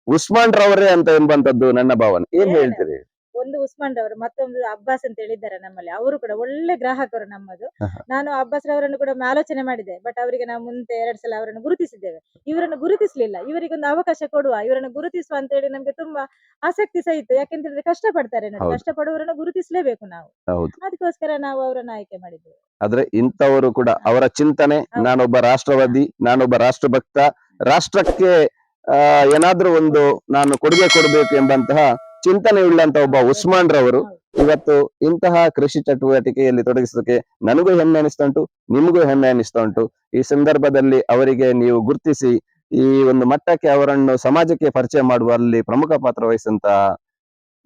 ಉಸ್ಮಾನ್ ರವರೇ ಅಂತ ಎಂಬಂತದ್ದು ನನ್ನ ಭಾವನೆ. ಏನ್ ಹೇಳ್ತೀರಿ? ಒಂದು ಉಸ್ಮಾನ್ ರವರು, ಮತ್ತೊಂದು ಅಬ್ಬಾಸ್ ಅಂತ ಹೇಳಿದ್ದಾರೆ ನಮ್ಮಲ್ಲಿ, ಅವರು ಕೂಡ ಒಳ್ಳೆ ಗ್ರಾಹಕರು ನಮ್ಮದು. ನಾನು ಅಬ್ಬಾಸ್ ರವರನ್ನು ಕೂಡ ಆಲೋಚನೆ ಮಾಡಿದೆ, ಬಟ್ ಅವರಿಗೆ ನಾವು ಮುಂದೆ 2 ಸಲ ಅವರನ್ನು ಗುರುತಿಸಿದ್ದೇವೆ. ಇವರನ್ನು ಗುರುತಿಸಲಿಲ್ಲ, ಇವರಿಗೊಂದು ಅವಕಾಶ ಕೊಡುವ, ಇವರನ್ನು ಗುರುತಿಸುವ ಅಂತ ಹೇಳಿ ನಮ್ಗೆ ತುಂಬಾ ಆಸಕ್ತಿ ಸಹ ಇತ್ತು. ಯಾಕೆಂತ ಹೇಳಿದ್ರೆ ಕಷ್ಟಪಡ್ತಾರೆ ನೋಡಿ, ಕಷ್ಟಪಡುವವರನ್ನು ಗುರುತಿಸಲೇಬೇಕು ನಾವು, ಅದಕ್ಕೋಸ್ಕರ ನಾವು ಅವರನ್ನು ಆಯ್ಕೆ ಮಾಡಿದ್ದೇವೆ. ಆದ್ರೆ ಇಂಥವರು ಕೂಡ ಅವರ ಚಿಂತನೆ, ನಾನೊಬ್ಬ ರಾಷ್ಟ್ರವಾದಿ, ನಾನೊಬ್ಬ ರಾಷ್ಟ್ರಭಕ್ತ, ರಾಷ್ಟ್ರಕ್ಕೆ ಏನಾದ್ರೂ ಒಂದು ನಾನು ಕೊಡುಗೆ ಕೊಡಬೇಕು ಎಂಬಂತಹ ಚಿಂತನೆ ಉಳ್ಳಂತ ಒಬ್ಬ ಉಸ್ಮಾನ್ ರವರು ಇವತ್ತು ಇಂತಹ ಕೃಷಿ ಚಟುವಟಿಕೆಯಲ್ಲಿ ತೊಡಗಿಸೋಕೆ ನನಗೂ ಹೆಮ್ಮೆ ಅನಿಸ್ತಾ ಉಂಟು, ನಿಮಗೂ ಹೆಮ್ಮೆ ಅನಿಸ್ತಾ ಉಂಟು. ಈ ಸಂದರ್ಭದಲ್ಲಿ ಅವರಿಗೆ ನೀವು ಗುರುತಿಸಿ ಈ ಒಂದು ಮಟ್ಟಕ್ಕೆ ಅವರನ್ನು ಸಮಾಜಕ್ಕೆ ಪರಿಚಯ ಮಾಡುವಲ್ಲಿ ಪ್ರಮುಖ ಪಾತ್ರ ವಹಿಸಂತ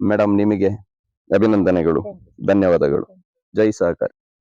ಮೇಡಮ್, ನಿಮಗೆ ಅಭಿನಂದನೆಗಳು, ಧನ್ಯವಾದಗಳು. ಜೈ ಸಹಕಾರಿ.